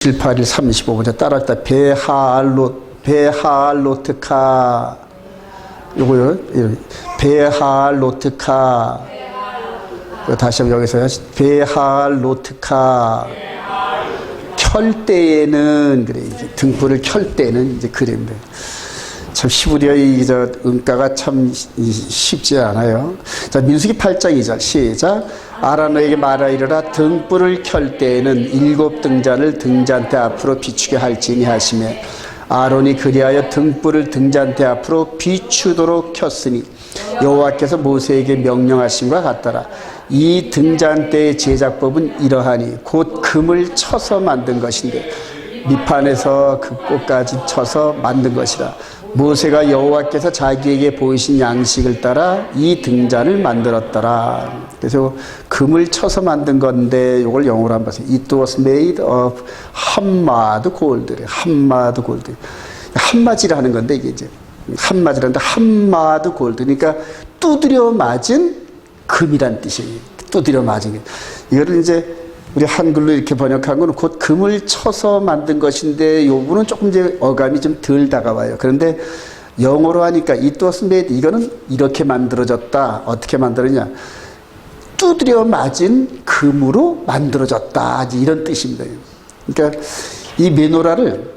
18일 35번째 따라했다. 베할로트카 요거요. 베할로트카 다시 한번 여기서 베할로트카 켤 때에는 그래 이제 등불을 켤 때는 이제 그림인데 참 히브리어의 음가가 참 쉽지 않아요. 자, 민수기 8장 2절 시작. 아라 너에게 말하 이르라 등불을 켤 때에는 7 등잔을 등잔대 앞으로 비추게 할지니 하시매 아론이 그리하여 등불을 등잔대 앞으로 비추도록 켰으니 여호와께서 모세에게 명령하신 것 같더라. 이 등잔대의 제작법은 이러하니 곧 금을 쳐서 만든 것인데 밑판에서 그 끝까지 쳐서 만든 것이라. 모세가 여호와께서 자기에게 보이신 양식을 따라 이 등잔을 만들었더라. 그래서 금을 쳐서 만든 건데 이걸 영어로 한번 보세요. It was made of hammered gold. hammered gold. 한마지라는 건데 이게 이제 한마지라는데 hammered gold. 그러니까 두드려 맞은 금이란 뜻이에요. 두드려 맞은 게. 이거를 이제 우리 한글로 이렇게 번역한 건 곧 금을 쳐서 만든 것인데 요 부분은 조금 이제 어감이 좀 덜 다가와요. 그런데 영어로 하니까 it was made 이거는 이렇게 만들어졌다. 어떻게 만들었냐? 두드려 맞은 금으로 만들어졌다. 이런 뜻입니다. 그러니까 이 메노라를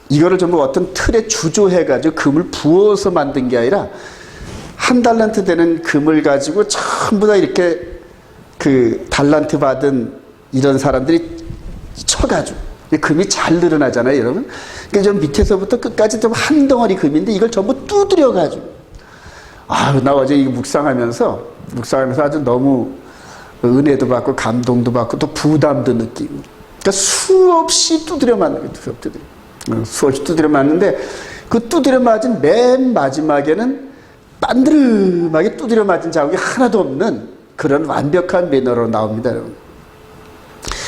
이거를 전부 어떤 틀에 주조해가지고 금을 부어서 만든 게 아니라 1달란트 되는 금을 가지고 전부 다 이렇게 그 달란트 받은 이런 사람들이 쳐가지고 금이 잘 늘어나잖아요, 여러분. 그러니까 좀 밑에서부터 끝까지 좀 한 덩어리 금인데 이걸 전부 두드려가지고 나 어제 이거 묵상하면서 아주 너무 은혜도 받고 감동도 받고 또 부담도 느끼고 그러니까 수없이 두드려 맞는 거예요. 수없이 두드려 맞는데 그 두드려 맞은 맨 마지막에는 반드름하게 두드려 맞은 자국이 하나도 없는 그런 완벽한 매너로 나옵니다, 여러분.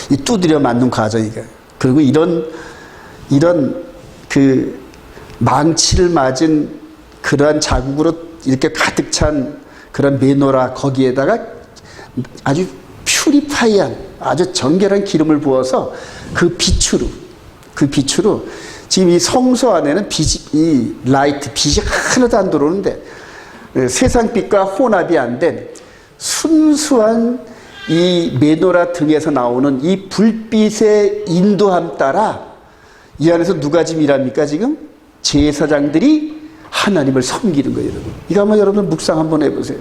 이 두드려 맞는 과정이가. 그리고 이런 그 망치를 맞은 그러한 자국으로 이렇게 가득 찬 그런 메노라 거기에다가 아주 퓨리파이한 아주 정결한 기름을 부어서 그 빛으로 지금 이 성소 안에는 이 라이트 빛이 하나도 안 들어오는데 세상 빛과 혼합이 안 된 순수한 이 메노라 등에서 나오는 이 불빛의 인도함 따라 이 안에서 누가 지금 일합니까? 지금 제사장들이 하나님을 섬기는 거예요, 여러분. 이거 한번 여러분 묵상 한번 해보세요.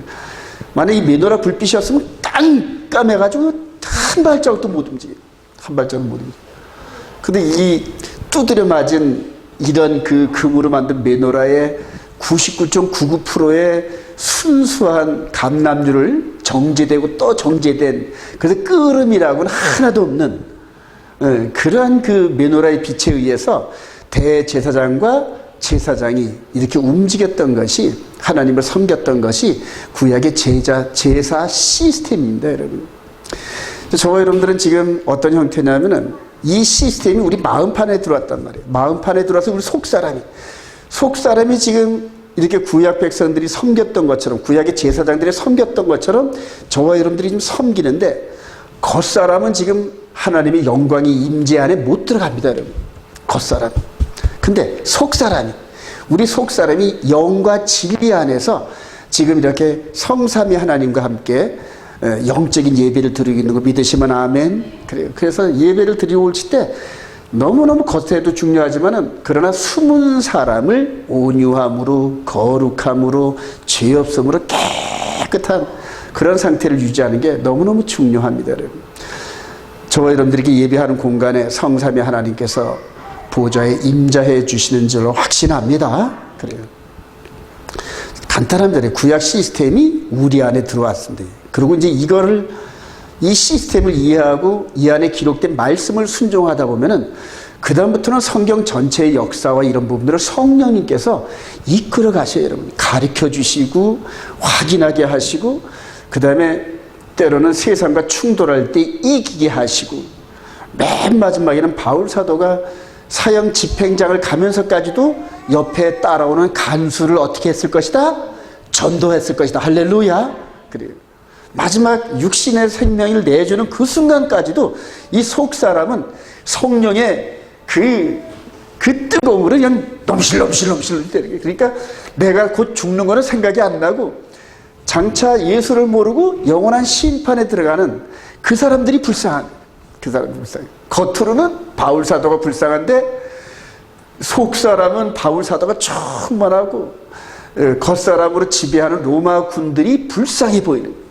만약에 이 메노라 불빛이었으면 깜깜해가지고 한 발자국도 못 움직여요. 한 발자국도 못 움직여요. 근데 이 두드려 맞은 이런 그 금으로 만든 메노라의 99.99%의 순수한 감람률을 정제되고 또 정제된 그래서 끓음이라고는 하나도 없는 그러한 그 메노라의 빛에 의해서 대제사장과 제사장이 이렇게 움직였던 것이 하나님을 섬겼던 것이 구약의 제사 시스템입니다, 여러분. 저와 여러분들은 지금 어떤 형태냐면은 이 시스템이 우리 마음판에 들어왔단 말이에요. 마음판에 들어와서 우리 속사람이 지금 이렇게 구약 백성들이 섬겼던 것처럼 구약의 제사장들이 섬겼던 것처럼 저와 여러분들이 지금 섬기는데 겉사람은 지금 하나님의 영광이 임재 안에 못 들어갑니다, 여러분. 겉사람. 근데 우리 속사람이 영과 진리 안에서 지금 이렇게 성삼위 하나님과 함께 영적인 예배를 드리고 있는 거 믿으시면 아멘. 그래요. 그래서 예배를 드리고 올 때 너무너무 겉에도 중요하지만은 그러나 숨은 사람을 온유함으로 거룩함으로 죄 없음으로 깨끗한 그런 상태를 유지하는 게 너무너무 중요합니다, 여러분. 저와 여러분들에게 예배하는 공간에 성삼위 하나님께서 보좌에 임자해 주시는 줄로 확신합니다. 그래요. 간단합니다. 구약 시스템이 우리 안에 들어왔습니다. 그리고 이제 이 시스템을 이해하고 이 안에 기록된 말씀을 순종하다 보면은 그다음부터는 성경 전체의 역사와 이런 부분들을 성령님께서 이끌어 가셔요, 여러분. 가르쳐 주시고 확인하게 하시고 그다음에 때로는 세상과 충돌할 때 이기게 하시고 맨 마지막에는 바울 사도가 사형 집행장을 가면서까지도 옆에 따라오는 간수를 어떻게 했을 것이다? 전도했을 것이다. 할렐루야. 그래요. 마지막 육신의 생명을 내주는 그 순간까지도 이 속사람은 성령의 그 뜨거움으로 그냥 넘실넘실 되는 거예요. 그러니까 내가 곧 죽는 거는 생각이 안 나고 장차 예수를 모르고 영원한 심판에 들어가는 그 사람들이 불쌍한, 그 사람들이 불쌍해. 겉으로는 바울 사도가 불쌍한데 속 사람은 바울 사도가 충만하고 겉사람으로 지배하는 로마 군들이 불쌍해 보이는 거예요.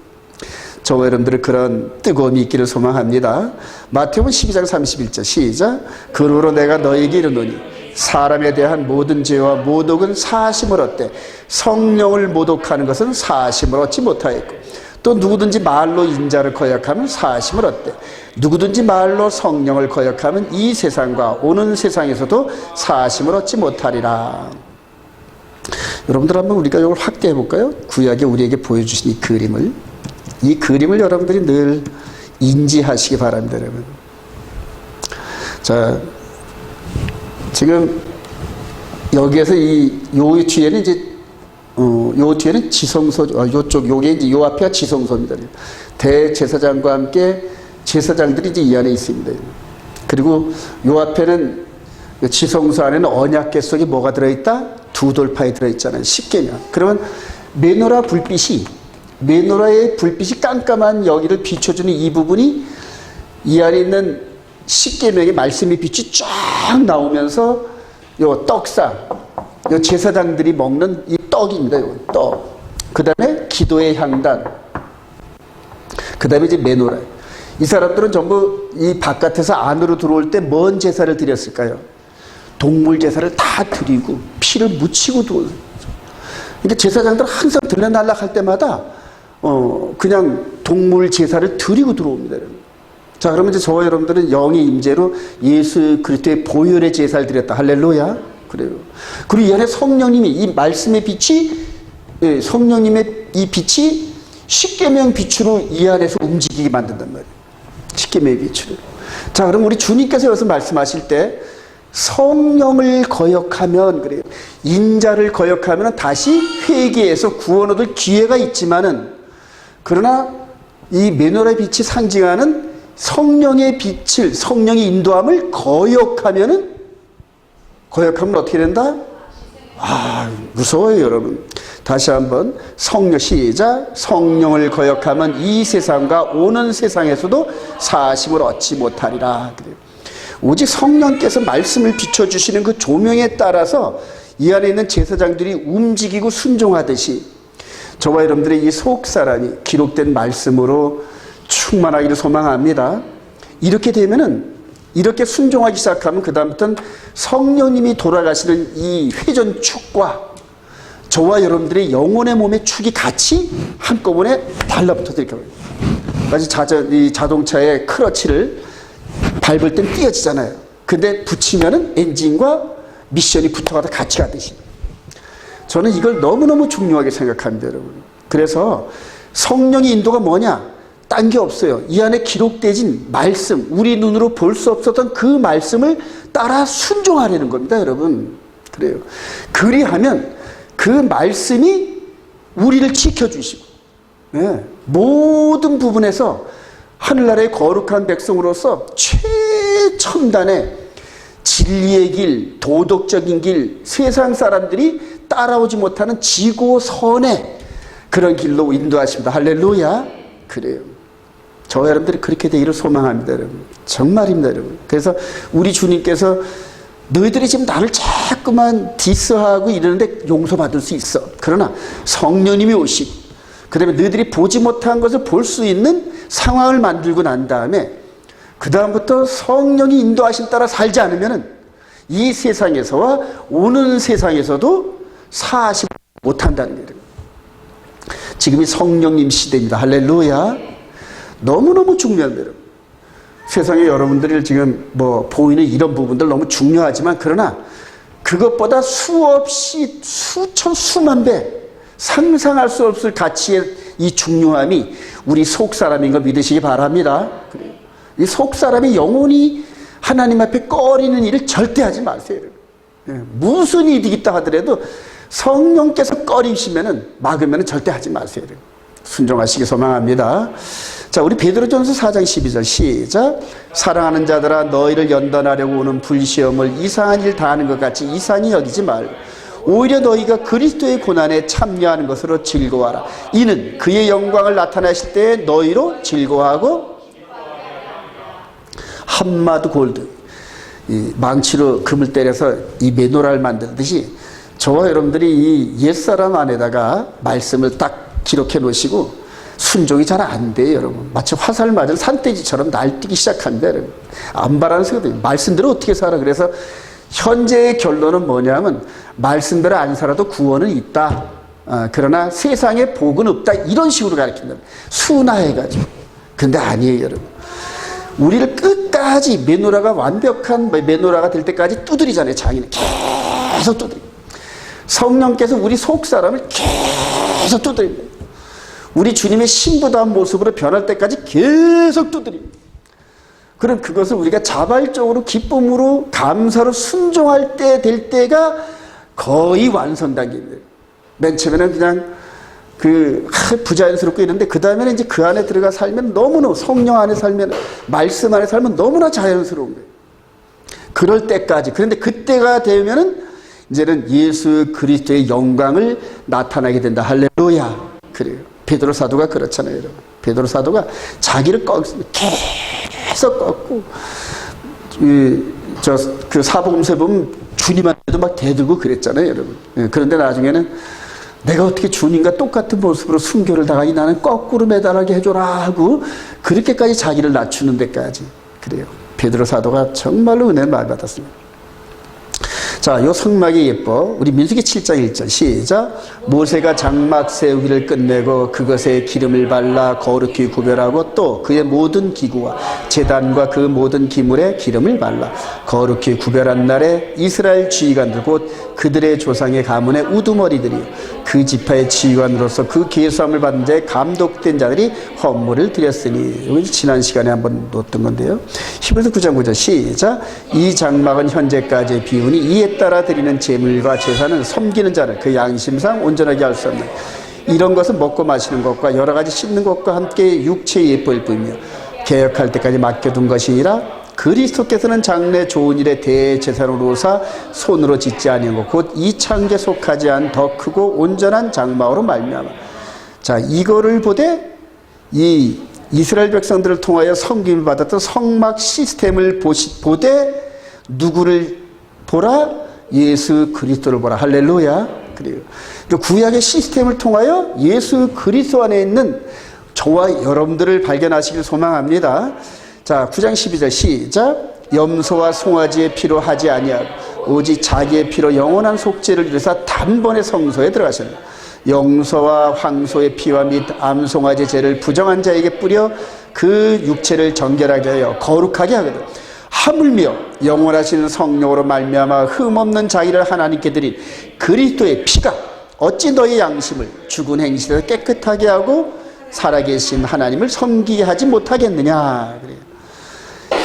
저와 여러분들은 그런 뜨거움이 있기를 소망합니다. 마태복음 12장 31절 시작. 그러므로 내가 너에게 이르노니 사람에 대한 모든 죄와 모독은 사하심을 얻되 성령을 모독하는 것은 사하심을 얻지 못하였고 또 누구든지 말로 인자를 거역하면 사하심을 얻되 누구든지 말로 성령을 거역하면 이 세상과 오는 세상에서도 사하심을 얻지 못하리라. 여러분들 한번 우리가 이걸 확대해 볼까요? 구약에 우리에게 보여주신 이 그림을 여러분들이 늘 인지하시기 바랍니다, 여러분. 자, 지금 여기에서 요 뒤에는 이제 요 뒤에는 지성소, 요게 이제 요 앞에가 지성소입니다. 대제사장과 함께 제사장들이 이제 이 안에 있습니다. 그리고 요 앞에는 지성소 안에는 언약궤 속에 뭐가 들어있다? 두 돌파에 들어있잖아요. 십계명. 그러면 메노라의 불빛이 깜깜한 여기를 비춰주는 이 부분이 이 안에 있는 십계명의 말씀의 빛이 쫙 나오면서 요 떡상, 요 제사장들이 먹는 이 떡입니다. 요 떡. 그 다음에 기도의 향단. 그 다음에 이제 메노라. 이 사람들은 전부 이 바깥에서 안으로 들어올 때 뭔 제사를 드렸을까요? 동물 제사를 다 드리고 피를 묻히고 들어오죠. 그러니까 제사장들은 항상 들락날락할 때마다 그냥 동물 제사를 드리고 들어옵니다. 자, 그러면 이제 저와 여러분들은 영의 임재로 예수 그리스도의 보혈의 제사를 드렸다. 할렐루야. 그래요. 그리고 이 안에 성령님이 이 말씀의 빛이 성령님의 이 빛이 십계명 빛으로 이 안에서 움직이게 만든단 말이에요. 십계명의 빛으로. 자, 그럼 우리 주님께서 여기서 말씀하실 때 성령을 거역하면 그래요. 인자를 거역하면 다시 회개해서 구원 얻을 기회가 있지만은 그러나 이 메노라의 빛이 상징하는 성령의 빛을, 성령의 인도함을 거역하면 어떻게 된다? 무서워요, 여러분. 다시 한번 시작. 성령을 거역하면 이 세상과 오는 세상에서도 사하심을 얻지 못하리라. 그래요. 오직 성령께서 말씀을 비춰주시는 그 조명에 따라서 이 안에 있는 제사장들이 움직이고 순종하듯이 저와 여러분들의 이 속사람이 기록된 말씀으로 충만하기를 소망합니다. 이렇게 되면은 이렇게 순종하기 시작하면 그 다음부터는 성령님이 돌아가시는 이 회전축과 저와 여러분들의 영혼의 몸의 축이 같이 한꺼번에 달라붙어서 이렇게 마치 이 자동차의 크러치를 밟을 땐 띄어지잖아요. 근데 붙이면은 엔진과 미션이 붙어가다 같이 가듯이. 저는 이걸 너무너무 중요하게 생각합니다, 여러분. 그래서 성령의 인도가 뭐냐? 딴 게 없어요. 이 안에 기록되진 말씀, 우리 눈으로 볼 수 없었던 그 말씀을 따라 순종하려는 겁니다, 여러분. 그래요. 그리하면 그 말씀이 우리를 지켜주시고, 모든 부분에서 하늘나라의 거룩한 백성으로서 최첨단의 진리의 길, 도덕적인 길, 세상 사람들이 따라오지 못하는 지고선의 그런 길로 인도하십니다. 할렐루야. 그래요. 저와 여러분들이 그렇게 되기를 소망합니다, 여러분. 정말입니다, 여러분. 그래서 우리 주님께서 너희들이 지금 나를 자꾸만 디스하고 이러는데 용서받을 수 있어. 그러나 성령님이 오시고 그 다음에 너희들이 보지 못한 것을 볼 수 있는 상황을 만들고 난 다음에 그 다음부터 성령이 인도하심 따라 살지 않으면 이 세상에서와 오는 세상에서도 사하지 못한다는 거예요. 지금이 성령님 시대입니다. 할렐루야. 너무너무 중요합니다. 세상에 여러분들이 지금 보이는 이런 부분들 너무 중요하지만 그러나 그것보다 수없이 수천 수만 배 상상할 수 없을 가치의 이 중요함이 우리 속사람인 걸 믿으시기 바랍니다. 이 속사람이 영원히 하나님 앞에 꺼리는 일을 절대 하지 마세요. 무슨 일이 있다 하더라도 성령께서 꺼리시면은 막으면은 절대 하지 마세요. 순종하시기 소망합니다. 자, 우리 베드로전서 4장 12절 시작. 사랑하는 자들아 너희를 연단하려고 오는 불시험을 이상한 일 다하는 것 같이 이상히 여기지 말고 오히려 너희가 그리스도의 고난에 참여하는 것으로 즐거워하라. 이는 그의 영광을 나타내실 때 너희로 즐거워하고 한마드 골드, 이 망치로 금을 때려서 이 메노라를 만들듯이 저와 여러분들이 이 옛사람 안에다가 말씀을 딱 기록해 놓으시고 순종이 잘 안 돼요, 여러분. 마치 화살 맞은 산돼지처럼 날뛰기 시작한다, 여러분. 안 바라는 소리거든요. 말씀대로 어떻게 살아? 그래서 현재의 결론은 뭐냐면 말씀대로 안 살아도 구원은 있다. 그러나 세상에 복은 없다. 이런 식으로 가르친다. 순화해가지고. 근데 아니에요, 여러분. 우리를 끝까지 메노라가 완벽한 메노라가 될 때까지 두드리잖아요. 장인은 계속 두드립니다. 성령께서 우리 속 사람을 계속 두드립니다. 우리 주님의 신부다운 모습으로 변할 때까지 계속 두드립니다. 그럼 그것을 우리가 자발적으로 기쁨으로 감사로 순종할 때 될 때가 거의 완성 단계입니다. 맨 처음에는 그냥 부자연스럽고 이런데 그 다음에는 이제 그 안에 들어가 살면 너무나 성령 안에 살면 말씀 안에 살면 너무나 자연스러운 거예요. 그럴 때까지. 그런데 그때가 되면은 이제는 예수 그리스도의 영광을 나타나게 된다. 할렐루야. 그래요. 베드로 사도가 그렇잖아요, 여러분. 베드로 사도가 자기를 계속 꺾고, 그 사복음서에 보면 주님한테도 막 대들고 그랬잖아요, 여러분. 그런데 나중에는 내가 어떻게 주님과 똑같은 모습으로 순교를 당하니 나는 거꾸로 매달하게 해줘라 하고 그렇게까지 자기를 낮추는 데까지. 그래요. 베드로 사도가 정말로 은혜를 많이 받았습니다. 자, 요 성막이 예뻐. 우리 민수기 7장 1절 시작. 모세가 장막 세우기를 끝내고 그것에 기름을 발라 거룩히 구별하고 또 그의 모든 기구와 제단과 그 모든 기물에 기름을 발라 거룩히 구별한 날에 이스라엘 지휘관들 곧 그들의 조상의 가문의 우두머리들이요 그 지파의 지휘관으로서 그 계수함을 받은 자의 감독된 자들이 헌물을 드렸으니. 여기 지난 시간에 한번 놓았던 건데요. 히브리서 9장 9절 시작. 이 장막은 현재까지의 비운이 이에 따라 드리는 제물과 제사는 섬기는 자를 그 양심상 온전하게 할 수 없는 이런 것은 먹고 마시는 것과 여러 가지 씻는 것과 함께 육체의 예뻐일 뿐이며 개혁할 때까지 맡겨둔 것이니라. 그리스도께서는 장래 좋은 일에 대제사장으로 오사 손으로 짓지 아니한 것 곧 이 창조에 속하지 않은 더 크고 온전한 장막으로 말미암아. 자, 이거를 보되 이 이스라엘 백성들을 통하여 섬김을 받았던 성막 시스템을 보되 누구를 보라? 예수 그리스도를 보라. 할렐루야. 그래요. 구약의 시스템을 통하여 예수 그리스도 안에 있는 저와 여러분들을 발견하시길 소망합니다. 자, 9장 12절 시작. 염소와 송아지의 피로 하지 아니하고 오직 자기의 피로 영원한 속죄를 이루사 단번에 성소에 들어가셨다. 염소와 황소의 피와 및 암송아지 죄를 부정한 자에게 뿌려 그 육체를 정결하게 하여 거룩하게 하거든. 하물며 영원하신 성령으로 말미암아 흠없는 자기를 하나님께 드린 그리스도의 피가 어찌 너의 양심을 죽은 행실에서 깨끗하게 하고 살아계신 하나님을 섬기게 하지 못하겠느냐. 그래요.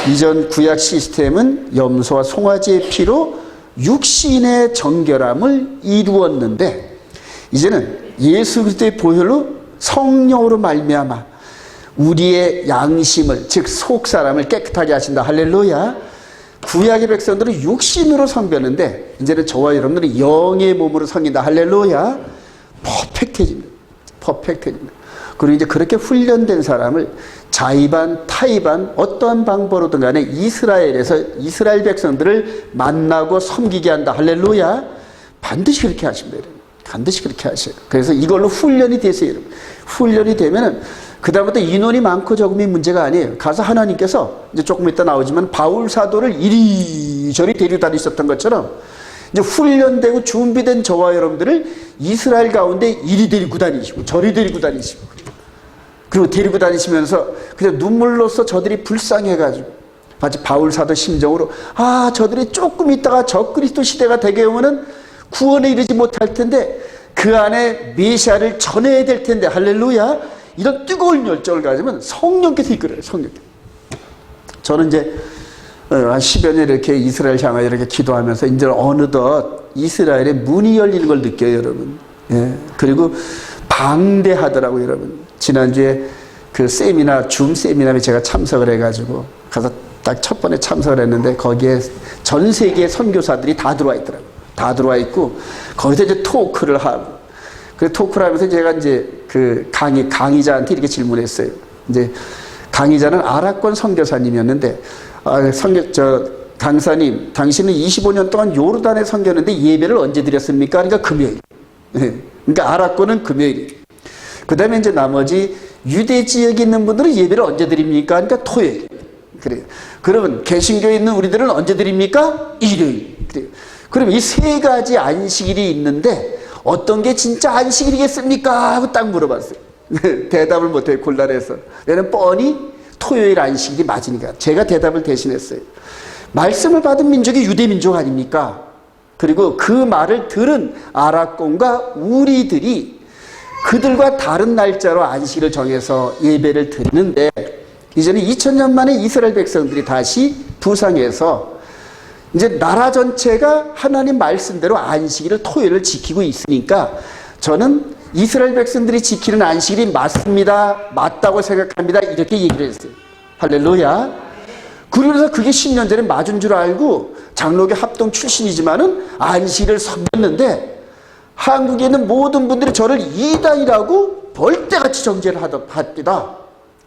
이전 구약 시스템은 염소와 송아지의 피로 육신의 정결함을 이루었는데 이제는 예수 그리스도의 보혈로 성령으로 말미암아 우리의 양심을 즉 속사람을 깨끗하게 하신다. 할렐루야. 구약의 백성들은 육신으로 섬겼는데 이제는 저와 여러분들은 영의 몸으로 섬긴다. 할렐루야. 퍼펙트해집니다. 퍼펙트해집니다. 그리고 이제 그렇게 훈련된 사람을 자의반 타의반 어떠한 방법으로든 간에 이스라엘에서 이스라엘 백성들을 만나고 섬기게 한다. 할렐루야. 반드시 그렇게 하십니다. 여러분. 반드시 그렇게 하셔요. 그래서 이걸로 훈련이 되세요. 여러분. 훈련이 되면은 그다음부터 인원이 많고 적음이 문제가 아니에요. 가서 하나님께서 이제 조금 이따 나오지만 바울 사도를 이리저리 데려다니셨던 것처럼 이제 훈련되고 준비된 저와 여러분들을 이스라엘 가운데 이리 데리고 다니시고 저리 데리고 다니시고 그리고 데리고 다니시면서 그냥 눈물로써 저들이 불쌍해가지고 마치 바울 사도 심정으로 저들이 조금 있다가 적그리스도 시대가 되게 오면은 구원에 이르지 못할 텐데 그 안에 메시아를 전해야 될 텐데 할렐루야. 이런 뜨거운 열정을 가지면 성령께서 이끌어요. 성령께서. 저는 이제 한 10여 년 이렇게 이스라엘 향하여 이렇게 기도하면서 이제 어느덧 이스라엘의 문이 열리는 걸 느껴요, 여러분. 예. 그리고 방대하더라고요, 여러분. 지난주에 그 세미나, 줌 세미나에 제가 참석을 해가지고 가서 딱 첫 번에 참석을 했는데 거기에 전 세계 선교사들이 다 들어와 있더라고요. 다 들어와 있고 거기서 이제 토크를 하고 그 토크를 하면서 제가 이제 그 강의자한테 이렇게 질문했어요. 이제 강의자는 아랍권 선교사님이었는데 강사님, 당신은 25년 동안 요르단에 선교했는데 예배를 언제 드렸습니까? 그러니까 금요일. 그러니까 아랍권은 금요일. 그 다음에 이제 나머지 유대 지역에 있는 분들은 예배를 언제 드립니까? 그러니까 토요일. 그래요. 그러면 개신교에 있는 우리들은 언제 드립니까? 일요일. 그래요. 그럼 이 세 가지 안식일이 있는데 어떤 게 진짜 안식일이겠습니까? 하고 딱 물어봤어요. 대답을 못해 곤란해서. 얘는 뻔히 토요일 안식일이 맞으니까 제가 대답을 대신했어요. 말씀을 받은 민족이 유대민족 아닙니까? 그리고 그 말을 들은 아랍권과 우리들이 그들과 다른 날짜로 안식일을 정해서 예배를 드리는데 이제는 2000년 만에 이스라엘 백성들이 다시 부상해서 이제 나라 전체가 하나님 말씀대로 안식일을 토요일을 지키고 있으니까 저는 이스라엘 백성들이 지키는 안식일이 맞습니다. 맞다고 생각합니다. 이렇게 얘기를 했어요. 할렐루야. 그러면서 그게 10년 전에 맞은 줄 알고 장로교 합동 출신이지만은 안식일을 섬겼는데 한국에 있는 모든 분들이 저를 이단이라고 벌떼같이 정죄를 합니다.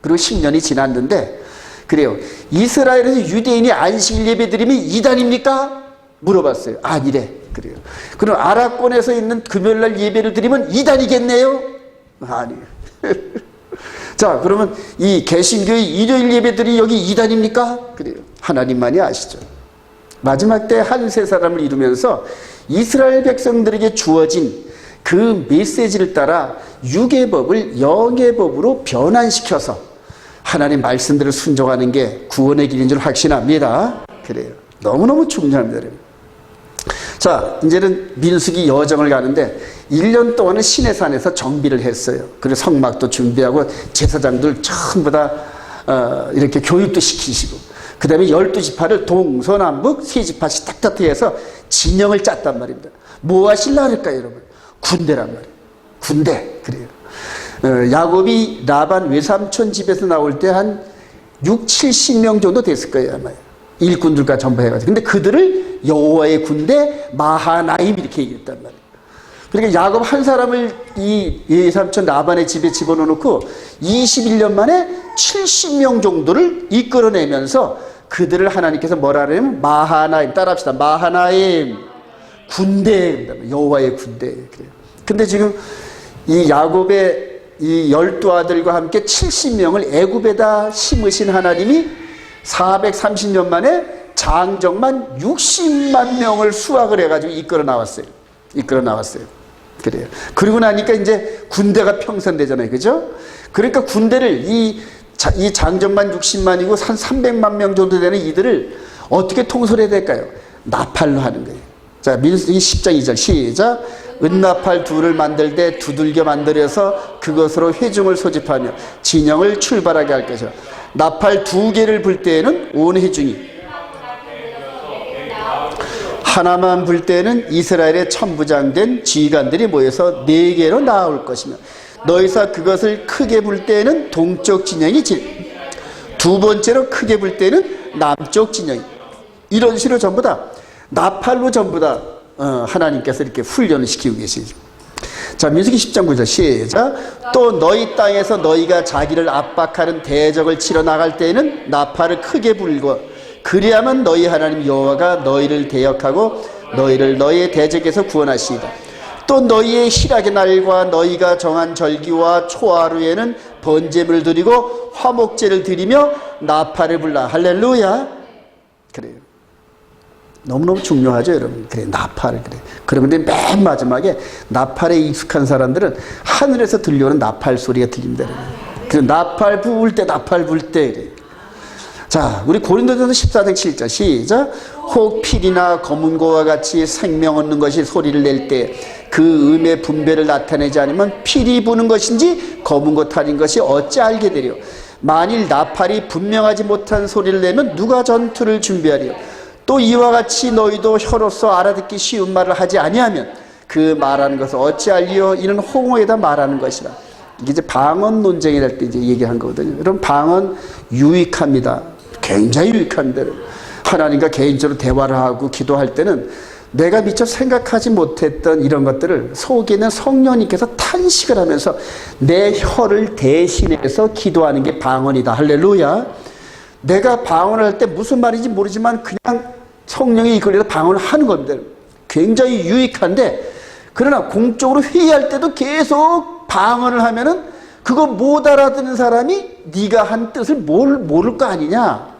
그리고 10년이 지났는데 그래요. 이스라엘에서 유대인이 안식일 예배 드리면 이단입니까? 물어봤어요. 아니래. 그래요. 그럼 아랍권에서 있는 금요일날 예배를 드리면 이단이겠네요? 아니에요. 자, 그러면 이 개신교의 일요일 예배들이 여기 이단입니까? 그래요. 하나님만이 아시죠. 마지막 때 한 세 사람을 이루면서 이스라엘 백성들에게 주어진 그 메시지를 따라 육의 법을 영의 법으로 변환시켜서 하나님 말씀대로 순종하는 게 구원의 길인 줄 확신합니다. 그래요. 너무너무 중요합니다. 여러분. 자, 이제는 민수기 여정을 가는데 1년 동안은 시내산에서 정비를 했어요. 그리고 성막도 준비하고 제사장들 전부 다 이렇게 교육도 시키시고 그 다음에 12지파를 동서남북 3지파씩 탁탁히 해서 진영을 짰단 말입니다. 뭐 하실라 그럴까요, 여러분? 군대란 말이에요. 군대. 그래요. 야곱이 라반 외삼촌 집에서 나올 때 한 60-70명 정도 됐을 거예요, 아마. 일꾼들과 전부 해가지고. 근데 그들을 여호와의 군대 마하나임 이렇게 얘기했단 말이에요. 그러니까 야곱 한 사람을 이 외삼촌 라반의 집에 집어넣고 21년 만에 70명 정도를 이끌어내면서 그들을 하나님께서 뭐라 그러냐면 마하나임, 따라합시다. 마하나임, 군대, 여호와의 군대. 그래요. 근데 지금 이 야곱의 이 12아들과 함께 70명을 애굽에다 심으신 하나님이 430년 만에 장정만 60만 명을 수확을 해가지고 이끌어 나왔어요. 그래요. 그리고 나니까 이제 군대가 평선되잖아요. 그죠? 그러니까 군대를 이 장정만 60만이고 한 300만 명 정도 되는 이들을 어떻게 통솔해야 될까요? 나팔로 하는 거예요. 자, 민수기 10장 2절 시작. 은나팔 둘을 만들 때 두들겨 만들어서 그것으로 회중을 소집하며 진영을 출발하게 할 것이라. 나팔 2개를 불 때에는 온 회중이, 하나만 불 때에는 이스라엘의 천부장된 지휘관들이 모여서 4개로 나올 것이며 너희서 그것을 크게 불 때에는 동쪽 진영이 두 번째로 크게 불 때는 남쪽 진영이, 이런 식으로 전부 다 나팔로 전부 다 하나님께서 이렇게 훈련을 시키고 계시죠. 자, 민수기 10장 9절 시작. 또 너희 땅에서 너희가 자기를 압박하는 대적을 치러 나갈 때에는 나팔을 크게 불고 그리하면 너희 하나님 여호와가 너희를 대역하고 너희를 너희의 대적에서 구원하시리다. 또 너희의 희락의 날과 너희가 정한 절기와 초하루에는 번제물을 드리고 화목제를 드리며 나팔을 불라. 할렐루야. 그래요. 너무너무 중요하죠, 여러분. 그래, 나팔을 그래. 그런데 맨 마지막에 나팔에 익숙한 사람들은 하늘에서 들려오는 나팔 소리가 들린다. 그 나팔 부을 때, 나팔 불 때. 그래. 자, 우리 고린도전서 14장 7절 시작. 혹 필이나 검은 고와 같이 생명 얻는 것이 소리를 낼 때 그 음의 분배를 나타내지 않으면 필이 부는 것인지 검은 고 탈인 것이 어찌 알게 되려. 만일 나팔이 분명하지 못한 소리를 내면 누가 전투를 준비하리요. 또 이와 같이 너희도 혀로서 알아듣기 쉬운 말을 하지 아니하면 그 말하는 것을 어찌 알리요. 이는 홍어에다 말하는 것이라. 이게 이제 방언 논쟁이랄 때 이제 얘기한 거거든요. 여러분, 방언 유익합니다. 굉장히 유익한데, 하나님과 개인적으로 대화를 하고 기도할 때는 내가 미처 생각하지 못했던 이런 것들을 속에 있는 성령님께서 탄식을 하면서 내 혀를 대신해서 기도하는 게 방언이다. 할렐루야. 내가 방언을 할 때 무슨 말인지 모르지만 그냥 성령이 이끌려서 방언을 하는 건데 굉장히 유익한데, 그러나 공적으로 회의할 때도 계속 방언을 하면은 그거 못 알아듣는 사람이 네가 한 뜻을 모를 거 아니냐.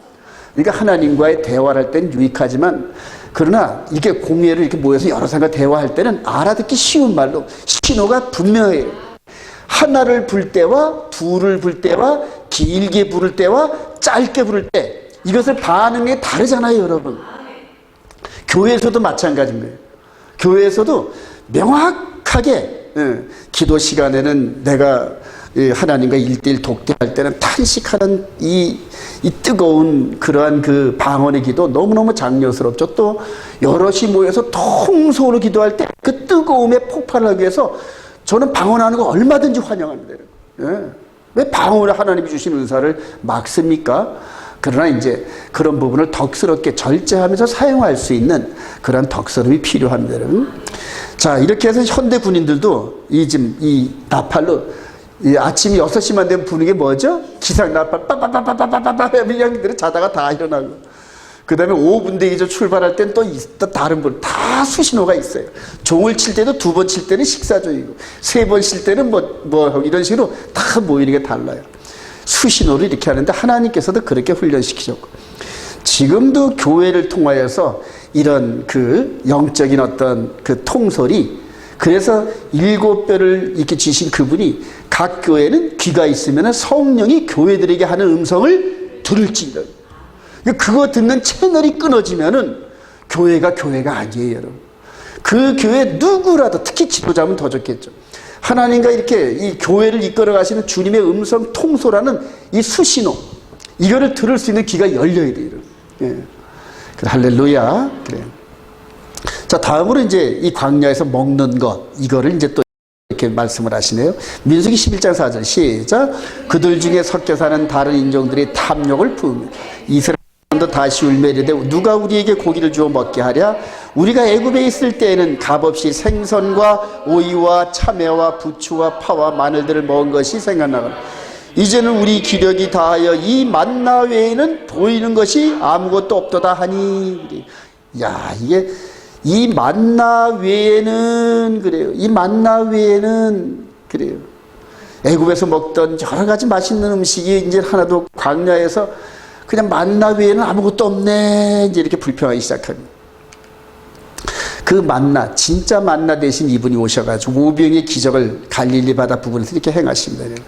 그러니까 하나님과의 대화를 할 때는 유익하지만, 그러나 이게 공예를 이렇게 모여서 여러 사람과 대화할 때는 알아듣기 쉬운 말로 신호가 분명해요. 하나를 불 때와 둘을 불 때와 길게 부를 때와 짧게 부를 때 이것을 반응이 다르잖아요, 여러분. 교회에서도 마찬가지입니다. 교회에서도 명확하게 기도 시간에는 내가 하나님과 1:1 독대할 때는 탄식하는 이 뜨거운 그러한 그 방언의 기도 너무너무 장려스럽죠. 또 여럿이 모여서 통성으로 기도할 때 그 뜨거움에 폭발하기 위해서 저는 방언하는 거 얼마든지 환영합니다. 왜 방언을 하나님이 주신 은사를 막습니까? 그러나 이제 그런 부분을 덕스럽게 절제하면서 사용할 수 있는 그런 덕스러움이 필요합니다. 자, 이렇게 해서 현대 군인들도 이 나팔로 아침 6시만 되면 부는 게 뭐죠? 기상나팔 빠빠빠빠빠빠빠 하면 자다가 다 일어나고, 그 다음에 5분 대기죠. 출발할 땐 또 다른 분 다 수신호가 있어요. 종을 칠 때도 2번 칠 때는 식사조이고 3번 칠 때는 뭐 이런 식으로 다 모이는 게 달라요. 수신호를 이렇게 하는데 하나님께서도 그렇게 훈련시키셨고, 지금도 교회를 통하여서 이런 그 영적인 어떤 그 통솔이, 그래서 7뼈를 이렇게 주신 그분이 각 교회는 귀가 있으면 성령이 교회들에게 하는 음성을 들을지니라. 그거 듣는 채널이 끊어지면은 교회가 아니에요, 여러분. 그 교회 누구라도, 특히 지도자면 더 좋겠죠. 하나님과 이렇게 이 교회를 이끌어 가시는 주님의 음성 통솔하는 이 수신호, 이거를 들을 수 있는 귀가 열려야 돼요. 예. 할렐루야. 그래. 자, 다음으로 이제 이 광야에서 먹는 것, 이거를 이제 또 이렇게 말씀을 하시네요. 민수기 11장 4절 시작. 그들 중에 섞여 사는 다른 인종들이 탐욕을 품으며 이스라엘도 다시 울며 이르되 누가 우리에게 고기를 주어 먹게 하랴? 우리가 애굽에 있을 때에는 값없이 생선과 오이와 참외와 부추와 파와 마늘들을 먹은 것이 생각나거든. 이제는 우리 기력이 다하여 이 만나 외에는 보이는 것이 아무것도 없도다 하니. 야, 이게 이 만나 외에는 그래요. 이 만나 외에는 그래요. 애굽에서 먹던 여러 가지 맛있는 음식이 이제 하나도 광야에서 그냥 만나 외에는 아무것도 없네. 이제 이렇게 불평하기 시작합니다. 그 만나, 진짜 만나 대신 이분이 오셔가지고 오병의 기적을 갈릴리 바다 부근에서 이렇게 행하십니다.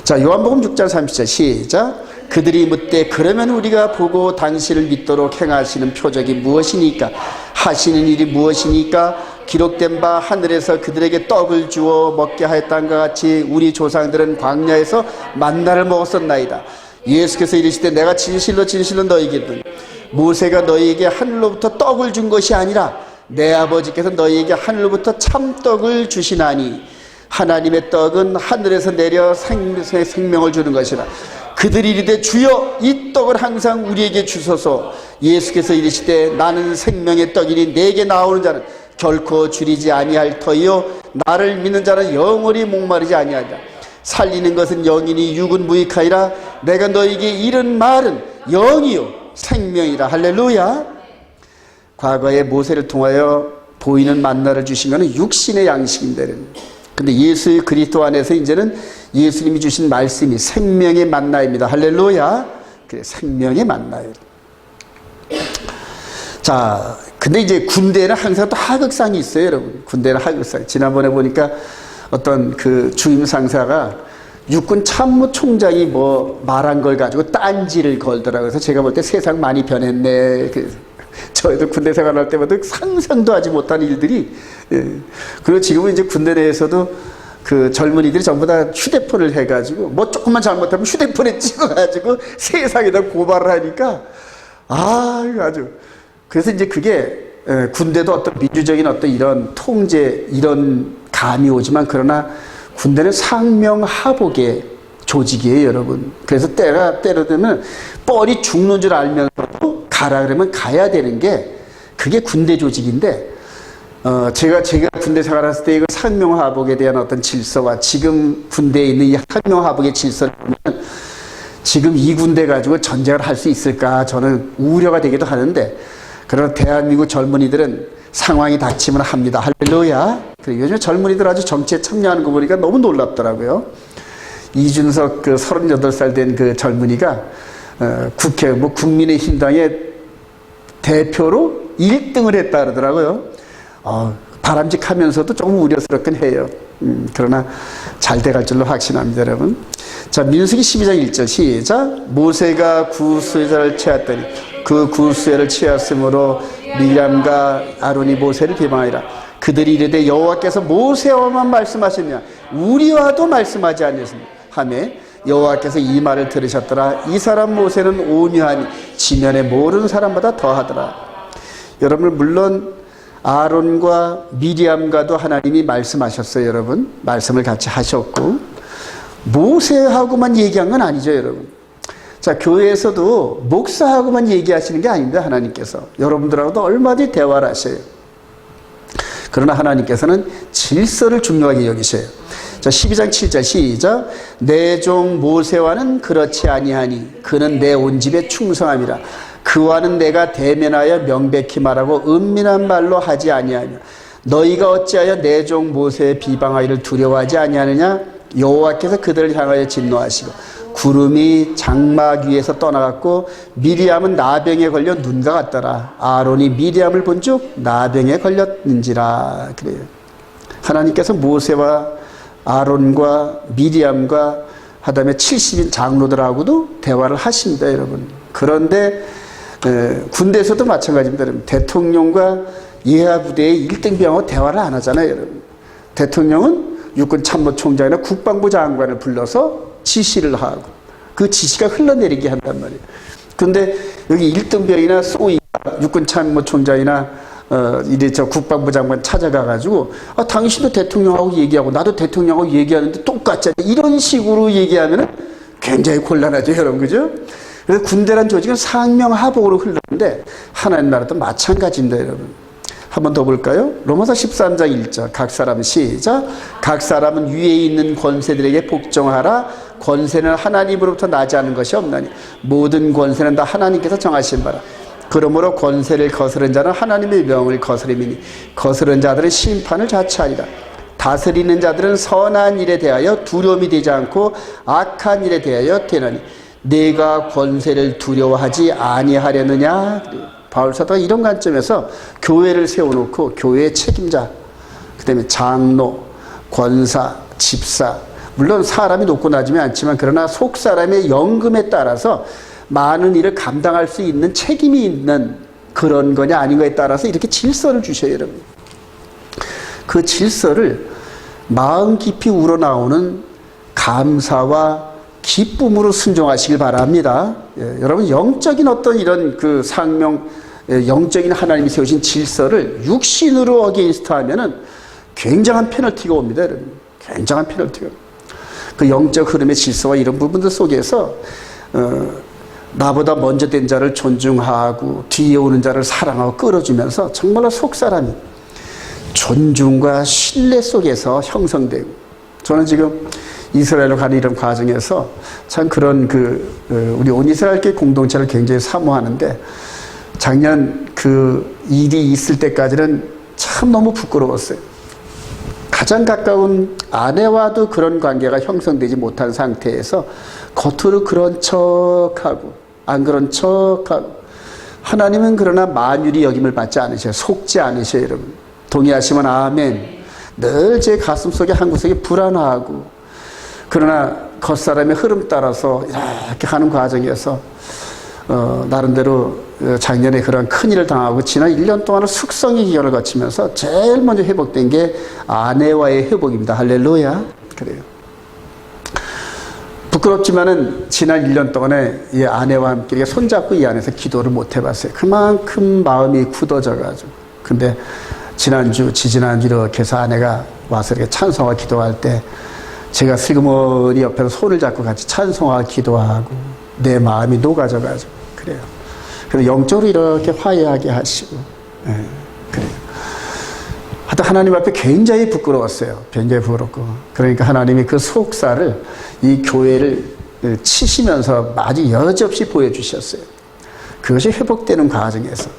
자, 요한복음 6장 30절 시작. 그들이 묻되 그러면 우리가 보고 당신을 믿도록 행하시는 표적이 무엇이니까? 하시는 일이 무엇이니까? 기록된 바 하늘에서 그들에게 떡을 주어 먹게 하였다는것 같이 우리 조상들은 광야에서 만나를 먹었었나이다. 예수께서 이르시되 내가 진실로 진실로 너희에게 이르노니 모세가 너희에게 하늘로부터 떡을 준 것이 아니라 내 아버지께서 너희에게 하늘로부터 참떡을 주시나니 하나님의 떡은 하늘에서 내려 생명을 주는 것이라. 그들이 이르되 주여 이 떡을 항상 우리에게 주소서. 예수께서 이르시되 나는 생명의 떡이니 내게 나오는 자는 결코 줄이지 아니할 터이요 나를 믿는 자는 영원히 목마르지 아니하리라. 살리는 것은 영이니 육은 무익하리라. 내가 너에게 이른 말은 영이요 생명이라. 할렐루야. 과거에 모세를 통하여 보이는 만나를 주신 것은 육신의 양식입니다. 근데 예수 그리스도 안에서 이제는 예수님이 주신 말씀이 생명의 만나입니다. 할렐루야. 그래, 생명의 만나예요. 자, 근데 이제 군대에는 항상 또 하극상이 있어요, 여러분. 군대는 하극상. 지난번에 보니까 어떤 그 주임 상사가 육군 참모총장이 뭐 말한 걸 가지고 딴지를 걸더라고요. 그래서 제가 볼 때 세상 많이 변했네. 저희도 군대 생활할 때마다 상상도 하지 못한 일들이, 예. 그리고 지금은 이제 군대 내에서도 그 젊은이들이 전부 다 휴대폰을 해가지고 뭐 조금만 잘못하면 휴대폰에 찍어가지고 세상에다 고발을 하니까 아주. 그래서 이제 그게 군대도 어떤 민주적인 어떤 이런 통제 이런 감이 오지만, 그러나 군대는 상명하복의 조직이에요, 여러분. 그래서 때로 되면 뻘이 죽는 줄 알면서도 가라 그러면 가야 되는 게 그게 군대 조직인데, 제가 군대 생활했을 때 이거 상명하복에 대한 어떤 질서와 지금 군대에 있는 이 상명하복의 질서를 보면 지금 이 군대 가지고 전쟁을 할 수 있을까 저는 우려가 되기도 하는데, 그러나 대한민국 젊은이들은 상황이 닥치면 합니다. 할렐루야. 그리고 요즘 젊은이들 아주 정치에 참여하는 거 보니까 너무 놀랍더라고요. 이준석 38살 된 그 젊은이가 국회 국민의힘당의 대표로 1등을 했다 그러더라고요. 바람직하면서도 조금 우려스럽긴 해요. 그러나 잘 돼갈 줄로 확신합니다, 여러분. 자, 민수기 12장 1절 시작. 모세가 구수회를 취하였더니 그 구수회를 취하였으므로 미리암과 아론이 모세를 비방하니라. 그들이 이르되 여호와께서 모세와만 말씀하셨냐 우리와도 말씀하지 아니하시니 하매 여호와께서 이 말을 들으셨더라. 이 사람 모세는 온유하니 지면에 모르는 사람보다 더하더라. 여러분, 물론 아론과 미리암과도 하나님이 말씀하셨어요, 여러분. 말씀을 같이 하셨고 모세하고만 얘기한 건 아니죠, 여러분. 자, 교회에서도 목사하고만 얘기하시는 게 아닙니다. 하나님께서 여러분들하고도 얼마든지 대화를 하셔요. 그러나 하나님께서는 질서를 중요하게 여기셔요. 자, 12장 7절 시작. 내 종 모세와는 그렇지 아니하니 그는 내 온 집에 충성함이라. 그와는 내가 대면하여 명백히 말하고 은밀한 말로 하지 아니하며 너희가 어찌하여 내 종 모세의 비방하기를 두려워하지 아니하느냐. 여호와께서 그들을 향하여 진노하시고 구름이 장막 위에서 떠나갔고 미리암은 나병에 걸려 눈과 같더라. 아론이 미리암을 본즉 나병에 걸렸는지라. 그래요. 하나님께서 모세와 아론과 미리암과 하다음에 70인 장로들하고도 대화를 하십니다, 여러분. 그런데 군대에서도 마찬가지입니다, 여러분. 대통령과 예하 부대의 1등병하고 대화를 안 하잖아요, 여러분. 대통령은 육군 참모총장이나 국방부 장관을 불러서 지시를 하고 그 지시가 흘러내리게 한단 말이에요. 그런데 여기 1등병이나 소위가 육군 참모총장이나 이래 저 국방부 장관 찾아가가지고 당신도 대통령하고 얘기하고 나도 대통령하고 얘기하는데 똑같잖아. 이런 식으로 얘기하면 굉장히 곤란하죠, 여러분. 그죠? 그래서 군대란 조직은 상명하복으로 흘렀는데 하나님 나라도 마찬가지입니다, 여러분. 한 번 더 볼까요? 로마서 13장 1절 각 사람 시작. 각 사람은 위에 있는 권세들에게 복종하라. 권세는 하나님으로부터 나지 않은 것이 없나니 모든 권세는 다 하나님께서 정하신 바라. 그러므로 권세를 거스른 자는 하나님의 명을 거스림이니 거스른 자들은 심판을 자처하리라. 다스리는 자들은 선한 일에 대하여 두려움이 되지 않고 악한 일에 대하여 되나니 내가 권세를 두려워하지 아니하려느냐. 바울사도가 이런 관점에서 교회를 세워놓고 교회의 책임자, 그 다음에 장로, 권사, 집사, 물론 사람이 높고 낮으면 않지만 그러나 속 사람의 연금에 따라서 많은 일을 감당할 수 있는 책임이 있는 그런 거냐 아닌가에 따라서 이렇게 질서를 주셔요, 여러분. 그 질서를 마음 깊이 우러나오는 감사와 기쁨으로 순종하시길 바랍니다. 여러분, 영적인 어떤 이런 그 영적인 하나님이 세우신 질서를 육신으로 어게인스트 하면은 굉장한 페널티가 옵니다, 여러분. 굉장한 페널티가. 그 영적 흐름의 질서와 이런 부분들 속에서 나보다 먼저 된 자를 존중하고 뒤에 오는 자를 사랑하고 끌어주면서 정말로 속사람이 존중과 신뢰 속에서 형성되고, 저는 지금 이스라엘로 가는 이런 과정에서 참 그런 우리 온 이스라엘교회 공동체를 굉장히 사모하는데, 작년 그 일이 있을 때까지는 참 너무 부끄러웠어요. 가장 가까운 아내와도 그런 관계가 형성되지 못한 상태에서 겉으로 그런 척하고 안 그런 척하고, 하나님은 그러나 만유리 여김을 받지 않으셔요. 속지 않으셔요, 여러분. 동의하시면 아멘. 늘 제 가슴 속에 한 구석이 불안하고, 그러나 겉사람의 흐름 따라서 이렇게 하는 과정에서 나름대로 작년에 그런 큰일을 당하고 지난 1년 동안은 숙성의 기간을 거치면서 제일 먼저 회복된 게 아내와의 회복입니다. 할렐루야. 그래요. 부끄럽지만은 지난 1년 동안에 이 아내와 함께 손잡고 이 안에서 기도를 못 해봤어요. 그만큼 마음이 굳어져가지고. 근데 지난주, 지지난주 이렇게 해서 아내가 와서 이렇게 찬송과 기도할 때 제가 슬그머니 옆에서 손을 잡고 같이 찬송하고 기도하고 내 마음이 녹아져가지고 그래요. 그래서 영적으로 이렇게 화해하게 하시고, 예, 그래요. 하여튼 하나님 앞에 굉장히 부끄러웠어요. 굉장히 부끄럽고. 그러니까 하나님이 그 속살을 이 교회를 치시면서 아주 여지없이 보여주셨어요. 그것이 회복되는 과정에서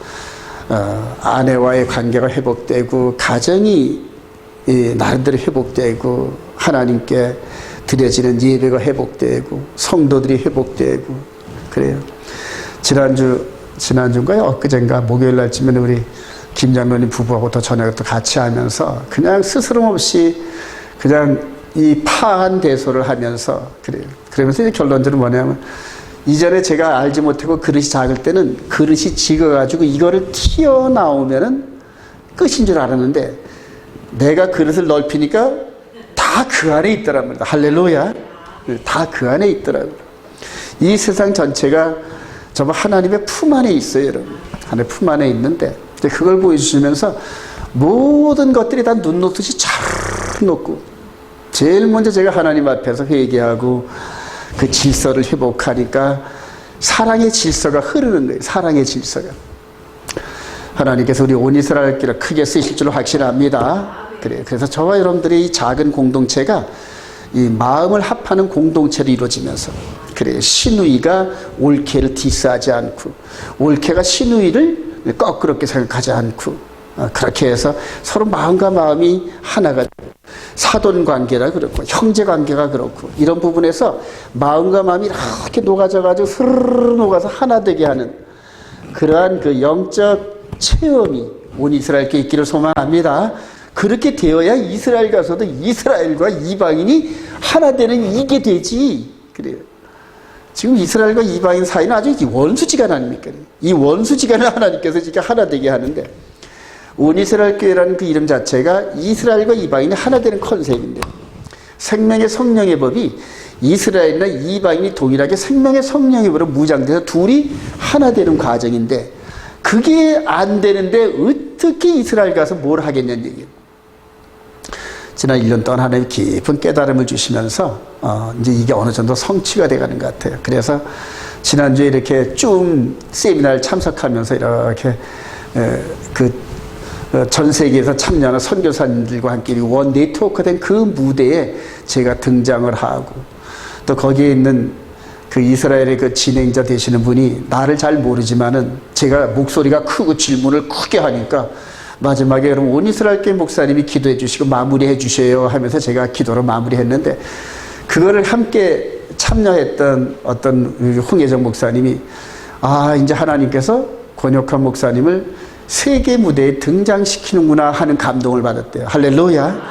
아내와의 관계가 회복되고 가정이 나름대로 회복되고 하나님께 드려지는 예배가 회복되고 성도들이 회복되고 그래요. 지난주인가요? 엊그젠가 목요일 날쯤에는 우리 김장로님 부부하고 또 저녁을 또 같이 하면서 그냥 스스럼 없이 그냥 이 파한 대소를 하면서 그래요. 그러면서 이제 결론적으로 뭐냐면 이전에 제가 알지 못하고 그릇이 작을 때는 그릇이 직어가지고 이거를 튀어나오면은 끝인 줄 알았는데 내가 그릇을 넓히니까 다 그 안에 있더란 말이다. 할렐루야. 다 그 안에 있더라고요. 이 세상 전체가 정말 하나님의 품 안에 있어요, 여러분. 하나님의 품 안에 있는데 그걸 보여주시면서 모든 것들이 다 눈 놓듯이 잘 놓고 제일 먼저 제가 하나님 앞에서 회개하고 그 질서를 회복하니까 사랑의 질서가 흐르는 거예요. 사랑의 질서가. 하나님께서 우리 온 이스라엘끼리 크게 쓰실 줄로 확신합니다. 그래요. 그래서 저와 여러분들의 이 작은 공동체가 이 마음을 합하는 공동체로 이루어지면서 그래요. 신우이가 올케를 디스하지 않고 올케가 신우이를 거꾸롭게 생각하지 않고 그렇게 해서 서로 마음과 마음이 하나가 사돈 관계가 그렇고 형제 관계가 그렇고 이런 부분에서 마음과 마음이 이렇게 녹아져가지고 스르르 녹아서 하나 되게 하는 그러한 그 영적 체험이 온 이스라엘께 있기를 소망합니다. 그렇게 되어야 이스라엘 가서도 이스라엘과 이방인이 하나 되는 이게 되지. 그래요. 지금 이스라엘과 이방인 사이는 아주 원수지간 아닙니까? 이 원수지간을 하나님께서 지금 하나 되게 하는데 온 이스라엘 교회라는 그 이름 자체가 이스라엘과 이방인이 하나 되는 컨셉인데 생명의 성령의 법이 이스라엘이나 이방인이 동일하게 생명의 성령의 법으로 무장돼서 둘이 하나 되는 과정인데 그게 안 되는데 어떻게 이스라엘 가서 뭘 하겠냐는 얘기예요. 지난 1년 동안 하나님 깊은 깨달음을 주시면서 이제 이게 어느 정도 성취가 돼가는 것 같아요. 그래서 지난주에 이렇게 쭉 세미나를 참석하면서 이렇게 전 세계에서 참여하는 선교사님들과 함께 원 네트워크된 그 무대에 제가 등장을 하고 또 거기에 있는 그 이스라엘의 그 진행자 되시는 분이 나를 잘 모르지만은 제가 목소리가 크고 질문을 크게 하니까 마지막에 여러분 온 이스라엘 교회 목사님이 기도해 주시고 마무리해 주셔요 하면서 제가 기도로 마무리했는데 그거를 함께 참여했던 어떤 홍혜정 목사님이 이제 하나님께서 권혁환 목사님을 세계 무대에 등장시키는구나 하는 감동을 받았대요. 할렐루야.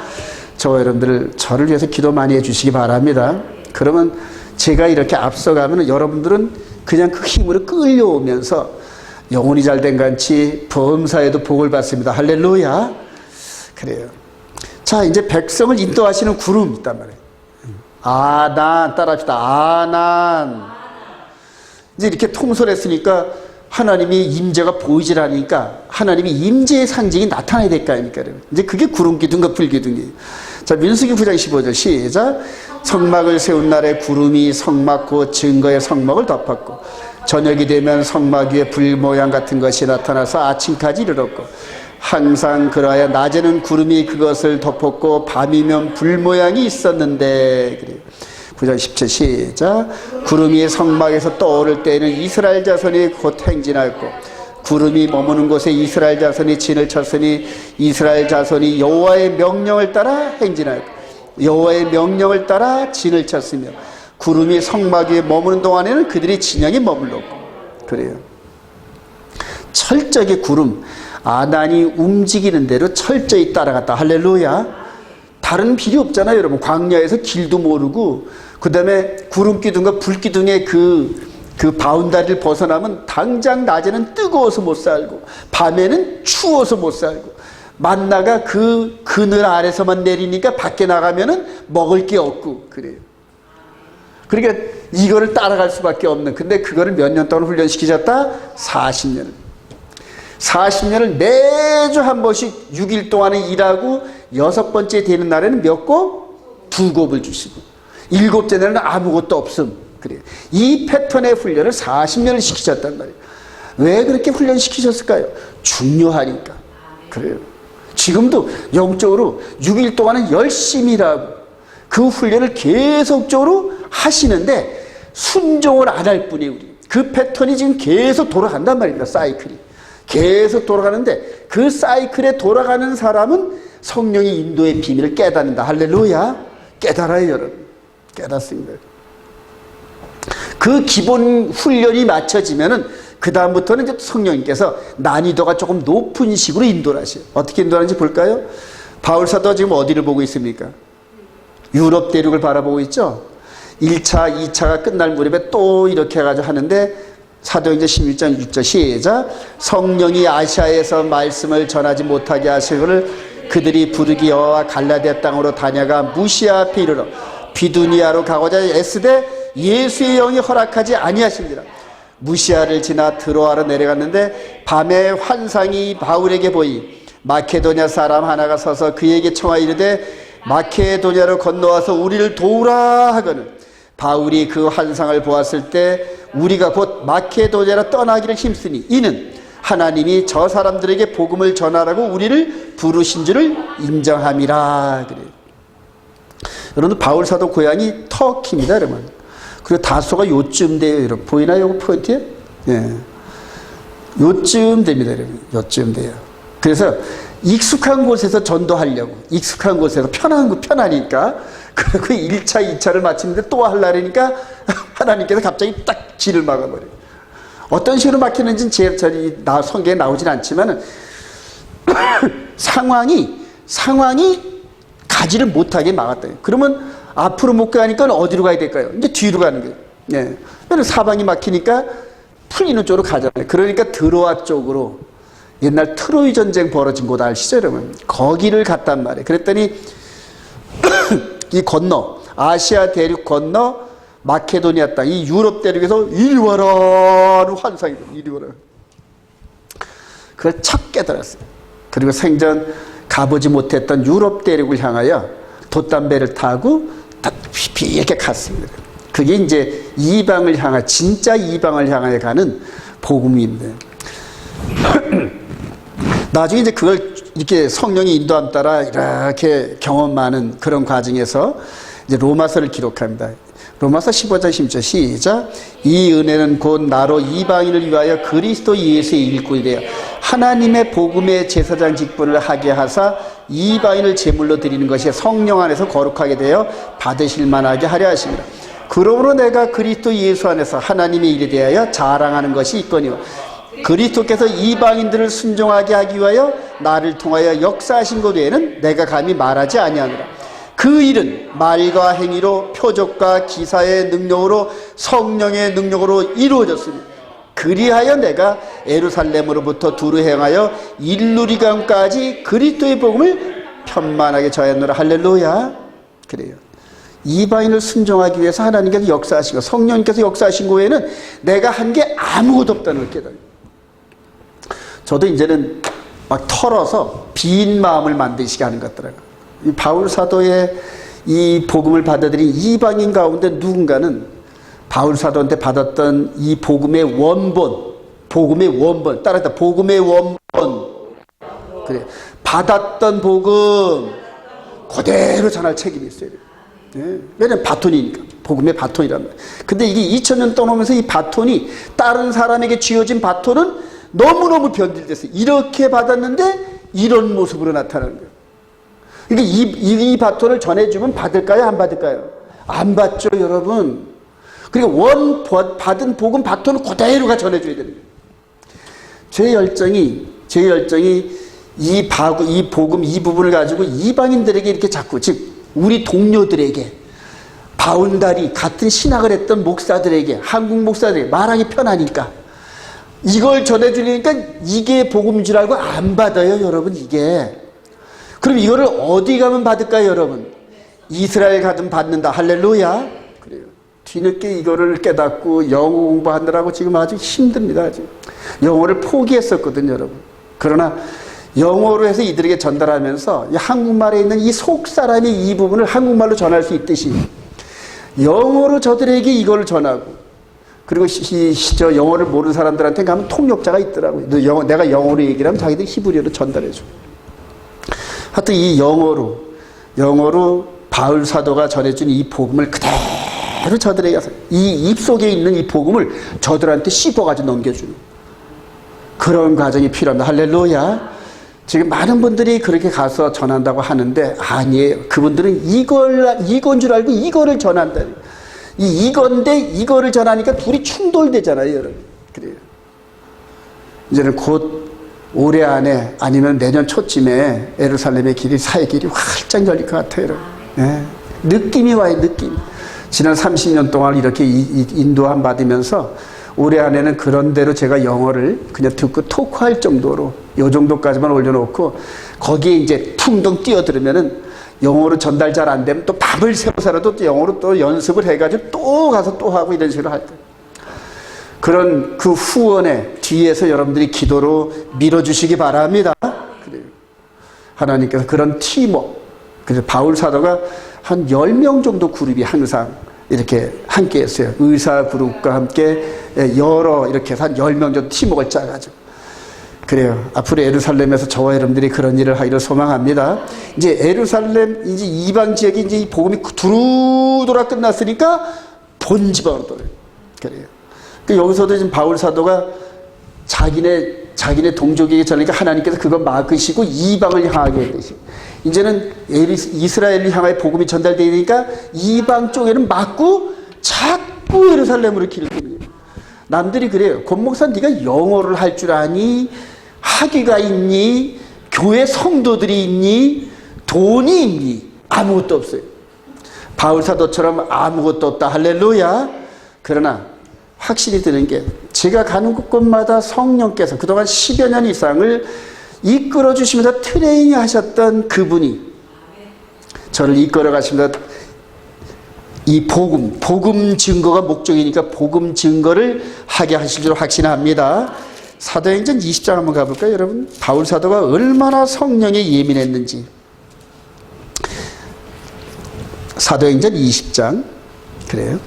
저와 여러분들 저를 위해서 기도 많이 해주시기 바랍니다. 그러면 제가 이렇게 앞서가면 여러분들은 그냥 그 힘으로 끌려오면서 영혼이 잘된 같이 범사에도 복을 받습니다. 할렐루야. 그래요. 자, 이제 백성을 인도하시는 구름 있단 말이에요. 아난 따라합시다. 아난. 이제 이렇게 통솔했으니까 하나님이 임재가 보이질 않으니까 하나님이 임재의 상징이 나타나야 될 거 아닙니까? 이제 그게 구름 기둥과 불 기둥이에요. 자, 민수기 9장 15절 시작. 성막을 세운 날에 구름이 성막 곧 증거의 성막을 덮었고 저녁이 되면 성막 위에 불 모양 같은 것이 나타나서 아침까지 이르렀고 항상 그러하여 낮에는 구름이 그것을 덮었고 밤이면 불 모양이 있었는데 그래요. 9장 17 시작. 구름이 성막에서 떠오를 때에는 이스라엘 자손이 곧 행진하였고 구름이 머무는 곳에 이스라엘 자손이 진을 쳤으니 이스라엘 자손이 여호와의 명령을 따라 행진하였고 여호와의 명령을 따라 진을 쳤으며 구름이 성막 위에 머무는 동안에는 그들이 진영에 머물렀고 그래요. 철저하게 구름 아난이 움직이는 대로 철저히 따라갔다. 할렐루야. 다른 필요 없잖아요, 여러분. 광야에서 길도 모르고 그 다음에 구름 기둥과 불 기둥의 그 바운다리를 벗어나면 당장 낮에는 뜨거워서 못 살고 밤에는 추워서 못 살고 만나가 그 그늘 아래서만 내리니까 밖에 나가면은 먹을 게 없고 그래요. 그러니까 이거를 따라갈 수밖에 없는. 근데 그거를 몇 년 동안 훈련시키셨다? 40년을. 40년을 매주 한 번씩 6일 동안에 일하고 6번째 되는 날에는 몇 곡? 2곱을 주시고, 7째 날은 아무것도 없음. 그래요. 이 패턴의 훈련을 40년을 시키셨단 말이에요. 왜 그렇게 훈련시키셨을까요? 중요하니까. 그래요. 지금도 영적으로 6일 동안은 열심히 일하고 그 훈련을 계속적으로 하시는데 순종을 안 할 뿐이 우리. 그 패턴이 지금 계속 돌아간단 말입니다. 사이클이. 계속 돌아가는데 그 사이클에 돌아가는 사람은 성령의 인도의 비밀을 깨닫는다. 할렐루야. 깨달아요, 여러분. 깨닫습니다. 그 기본 훈련이 맞춰지면은 그 다음부터는 이제 성령님께서 난이도가 조금 높은 식으로 인도를 하셔요. 어떻게 인도하는지 볼까요? 바울 사도가 지금 어디를 보고 있습니까? 유럽 대륙을 바라보고 있죠. 1차, 2차가 끝날 무렵에 또 이렇게 해가지고 하는데 사도행전 16장 6절 시작. 성령이 아시아에서 말씀을 전하지 못하게 하시거늘 그들이 부르기어와 갈라디아 땅으로 다녀가 무시아 앞에 이르러 비두니아로 가고자 애쓰되 예수의 영이 허락하지 아니하십니다. 무시아를 지나 드로아로 내려갔는데 밤에 환상이 바울에게 보이 마케도냐 사람 하나가 서서 그에게 청하여 이르되 마케도냐로 건너와서 우리를 도우라 하거늘 바울이 그 환상을 보았을 때 우리가 곧 마케도냐로 떠나기를 힘쓰니 이는 하나님이 저 사람들에게 복음을 전하라고 우리를 부르신 줄을 인정함이라. 그래요. 여러분, 바울 사도 고향이 터키입니다, 여러분. 그리고 다소가 요쯤 돼요, 여러분. 보이나요, 요거 포인트? 예. 요쯤 됩니다, 여러분. 요쯤 돼요. 그래서 익숙한 곳에서 전도하려고, 익숙한 곳에서 편하니까, 그리고 1차, 2차를 마치는데 또 하려니까 하나님께서 갑자기 딱 길을 막아버려요. 어떤 식으로 막히는지는 제 성경에 나오진 않지만은 상황이 가지를 못하게 막았다. 그러면 앞으로 못 가니까 어디로 가야 될까요? 이제 뒤로 가는 거예요. 예. 사방이 막히니까 풀리는 쪽으로 가잖아요. 그러니까 드로아 쪽으로 옛날 트로이 전쟁 벌어진 곳 아시죠, 여러분? 거기를 갔단 말이에요. 그랬더니 이 건너 아시아 대륙 건너 마케도니아 땅, 이 유럽 대륙에서 이리 와라는 환상이 돼요. 이리 와라. 그걸 착 깨달았어요. 그리고 생전 가보지 못했던 유럽 대륙을 향하여 돛담배를 타고 이렇게 갔습니다. 그게 이제 이방을 향한, 진짜 이방을 향하여 가는 복음인데 나중에 이제 그걸 이렇게 성령의 인도함 따라 이렇게 경험 많은 그런 과정에서 이제 로마서를 기록합니다. 로마서 15장 10절 시작. 이 은혜는 곧 나로 이방인을 위하여 그리스도 예수의 일꾼이 되어 하나님의 복음의 제사장 직분을 하게 하사 이방인을 제물로 드리는 것이 성령 안에서 거룩하게 되어 받으실 만하게 하려 하십니다. 그러므로 내가 그리스도 예수 안에서 하나님의 일에 대하여 자랑하는 것이 있거니와 그리스도께서 이방인들을 순종하게 하기 위하여 나를 통하여 역사하신 것 외에는 내가 감히 말하지 아니하노라. 그 일은 말과 행위로 표적과 기사의 능력으로 성령의 능력으로 이루어졌습니다. 그리하여 내가 예루살렘으로부터 두루 행하여 일루리강까지 그리스도의 복음을 편만하게 전하노라. 할렐루야. 그래요. 이방인을 순종하기 위해서 하나님께서 역사하시고 성령님께서 역사하신 것 외에는 내가 한 게 아무것도 없다는 걸 깨달아요. 저도 이제는 막 털어서 빈 마음을 만드시게 하는 것 같더라고요. 이 바울 사도의 이 복음을 받아들인 이방인 가운데 누군가는 바울 사도한테 받았던 이 복음의 원본, 따라했다. 복음의 원본. 그래. 받았던 복음 그대로 전할 책임이 있어요. 네. 왜냐면 바톤이니까. 복음의 바톤이란 말이에요. 근데 이게 2000년 떠나면서 이 바톤이 다른 사람에게 쥐어진 바톤은 너무너무 변질됐어요. 이렇게 받았는데 이런 모습으로 나타나는 거예요. 그러니까 이 바톤을 전해주면 받을까요? 안 받을까요? 안 받죠, 여러분. 그러니까 받은 복음 바톤을 그대로가 전해줘야 되는 거예요. 제 열정이 이 복음, 이 부분을 가지고 이방인들에게 이렇게 자꾸, 즉, 우리 동료들에게, 바운다리, 같은 신학을 했던 목사들에게, 한국 목사들에게 말하기 편하니까, 이걸 전해주니까 이게 복음인 줄 알고 안 받아요, 여러분, 이게. 그럼 이거를 어디 가면 받을까요, 여러분? 이스라엘 가든 받는다. 할렐루야. 그래요. 뒤늦게 이거를 깨닫고 영어 공부하느라고 지금 아주 힘듭니다. 아주. 영어를 포기했었거든요, 여러분. 그러나 영어로 해서 이들에게 전달하면서 이 한국말에 있는 이 속사람의 이 부분을 한국말로 전할 수 있듯이 영어로 저들에게 이걸 전하고, 그리고 저 영어를 모르는 사람들한테 가면 통역자가 있더라고요. 내가 영어로 얘기를 하면 자기들이 히브리어로 전달해줘. 하여튼 이 영어로 바울 사도가 전해준 이 복음을 그대로 저들에게 이 입속에 있는 이 복음을 저들한테 씹어가지고 넘겨주는 그런 과정이 필요합니다. 할렐루야. 지금 많은 분들이 그렇게 가서 전한다고 하는데 아니에요. 그분들은 이건 줄 알고 이거를 전한다. 이건데 이거를 전하니까 둘이 충돌되잖아요, 여러분. 그래요. 이제는 곧 올해 안에 아니면 내년 초쯤에 예루살렘의 길이, 사의 길이 활짝 열릴 것 같아요, 여러분. 예. 느낌이 와요, 느낌. 지난 30년 동안 이렇게 인도함 받으면서 올해 안에는 그런 대로 제가 영어를 그냥 듣고 토크할 정도로 요 정도까지만 올려놓고 거기에 이제 퉁덩 뛰어들으면은 영어로 전달 잘 안 되면 또 밤을 새워서라도 또 영어로 또 연습을 해가지고 또 가서 또 하고 이런 식으로 할 거예요. 그런 그 후원에 뒤에서 여러분들이 기도로 밀어주시기 바랍니다. 그래요. 하나님께서 그런 팀워크. 그래서 바울 사도가 한 10명 정도 그룹이 항상 이렇게 함께 했어요. 의사 그룹과 함께 여러 이렇게 해서 한 10명 정도 팀워크를 짜가지고. 그래요. 앞으로 예루살렘에서 저와 여러분들이 그런 일을 하기를 소망합니다. 이제 예루살렘, 이제 이방 지역이 이제 이 복음이 두루두라 끝났으니까 본 지방으로 돌아요. 그래요. 여기서도 지금 바울 사도가 자기네 동족에게 전하니까 하나님께서 그거 막으시고 이방을 향하게 해주시고, 이제는 이스라엘을 향하여 복음이 전달되니까 이방 쪽에는 막고 자꾸 예루살렘으로 길을 깁니다. 남들이 그래요. 권 목사 네가 영어를 할 줄 아니? 학위가 있니? 교회 성도들이 있니? 돈이 있니? 아무것도 없어요. 바울 사도처럼 아무것도 없다. 할렐루야. 그러나 확실히 드는 게 제가 가는 곳곳마다 성령께서 그동안 10여 년 이상을 이끌어 주시면서 트레이닝 하셨던 그분이 저를 이끌어 가시면서 이 복음 증거가 목적이니까 복음 증거를 하게 하실 줄 확신합니다. 사도행전 20장 한번 가볼까요, 여러분? 바울 사도가 얼마나 성령에 예민했는지. 사도행전 20장. 그래요.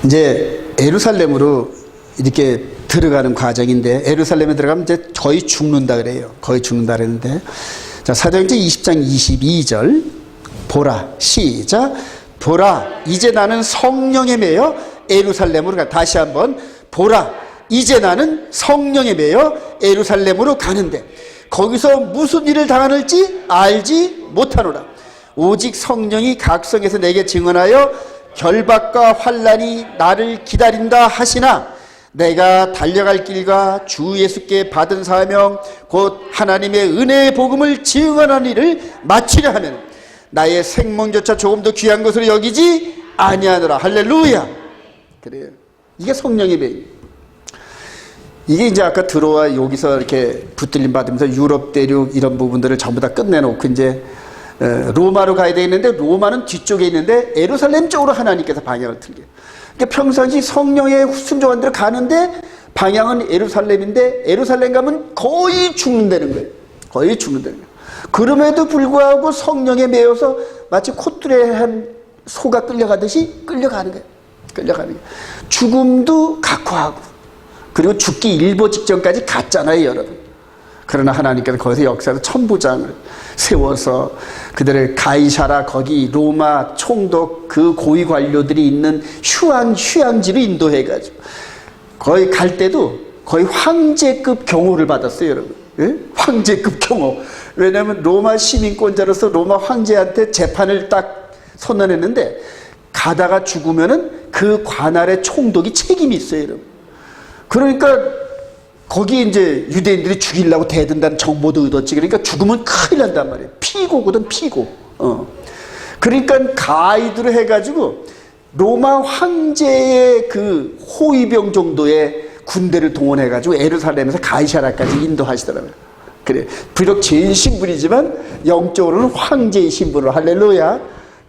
이제 예루살렘으로 이렇게 들어가는 과정인데, 예루살렘에 들어가면 이제 거의 죽는다 그래요. 거의 죽는다 그랬는데, 자, 사도행전 20장 22절. 보라, 시작. 보라, 이제 나는 성령에 매여 예루살렘으로 가. 다시 한번. 보라, 이제 나는 성령에 매여 예루살렘으로 가는데 거기서 무슨 일을 당하는지 알지 못하노라. 오직 성령이 각성에서 내게 증언하여 결박과 환난이 나를 기다린다 하시나 내가 달려갈 길과 주 예수께 받은 사명 곧 하나님의 은혜의 복음을 증언하는 일을 마치려 하면 나의 생명조차 조금도 귀한 것으로 여기지 아니하노라. 할렐루야. 그래요. 이게 성령의 배임. 이게 이제 아까 들어와 여기서 이렇게 붙들림 받으면서 유럽 대륙 이런 부분들을 전부 다 끝내놓고 이제 로마로 가야 되는데 로마는 뒤쪽에 있는데 예루살렘 쪽으로 하나님께서 방향을 틀게. 그러니까 평상시 성령의 순종한 대로 가는데 방향은 예루살렘인데 예루살렘 가면 거의 죽는다는 거예요. 거의 죽는다는 거예요. 그럼에도 불구하고 성령에 매여서 마치 콧줄에 한 소가 끌려가듯이 끌려가는 거예요. 끌려가는 거예요. 죽음도 각오하고 그리고 죽기 일보 직전까지 갔잖아요, 여러분. 그러나 하나님께서 거기서 역사로 천부장을 세워서 그들을 가이사라 거기 로마 총독 그 고위 관료들이 있는 휴양지로 인도해가지고 거의 갈 때도 거의 황제급 경호를 받았어요, 여러분. 예? 황제급 경호. 왜냐하면 로마 시민권자로서 로마 황제한테 재판을 딱 선언했는데 가다가 죽으면은 그 관할의 총독이 책임이 있어요, 여러분. 그러니까 거기 이제 유대인들이 죽이려고 대든다는 정보도 얻었지. 그러니까 죽으면 큰일 난단 말이에요. 피고거든, 피고. 그러니까 가이드로 해가지고 로마 황제의 그 호위병 정도의 군대를 동원해가지고 예루살렘에서 가이사라까지 인도하시더라고요. 그래. 비록 제일 신분이지만 영적으로는 황제의 신분으로. 할렐루야.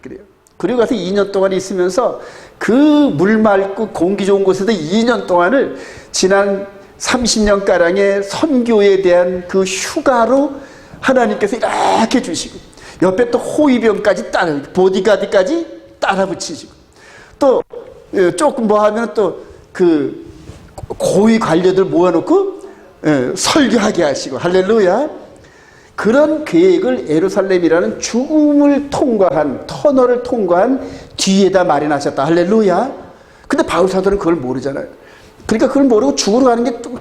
그래요. 그리고 가서 2년 동안 있으면서 그 물 맑고 공기 좋은 곳에서 2년 동안을 지난 30년가량의 선교에 대한 그 휴가로 하나님께서 이렇게 주시고, 옆에 또 호위병까지 따라, 보디가드까지 따라 붙이시고, 또 조금 뭐 하면 또 그 고위 관료들 모아놓고 설교하게 하시고, 할렐루야. 그런 계획을 예루살렘이라는 죽음을 통과한, 터널을 통과한 뒤에다 마련하셨다. 할렐루야. 근데 바울 사도는 그걸 모르잖아요. 그러니까 그걸 모르고 죽으러 가는 게 또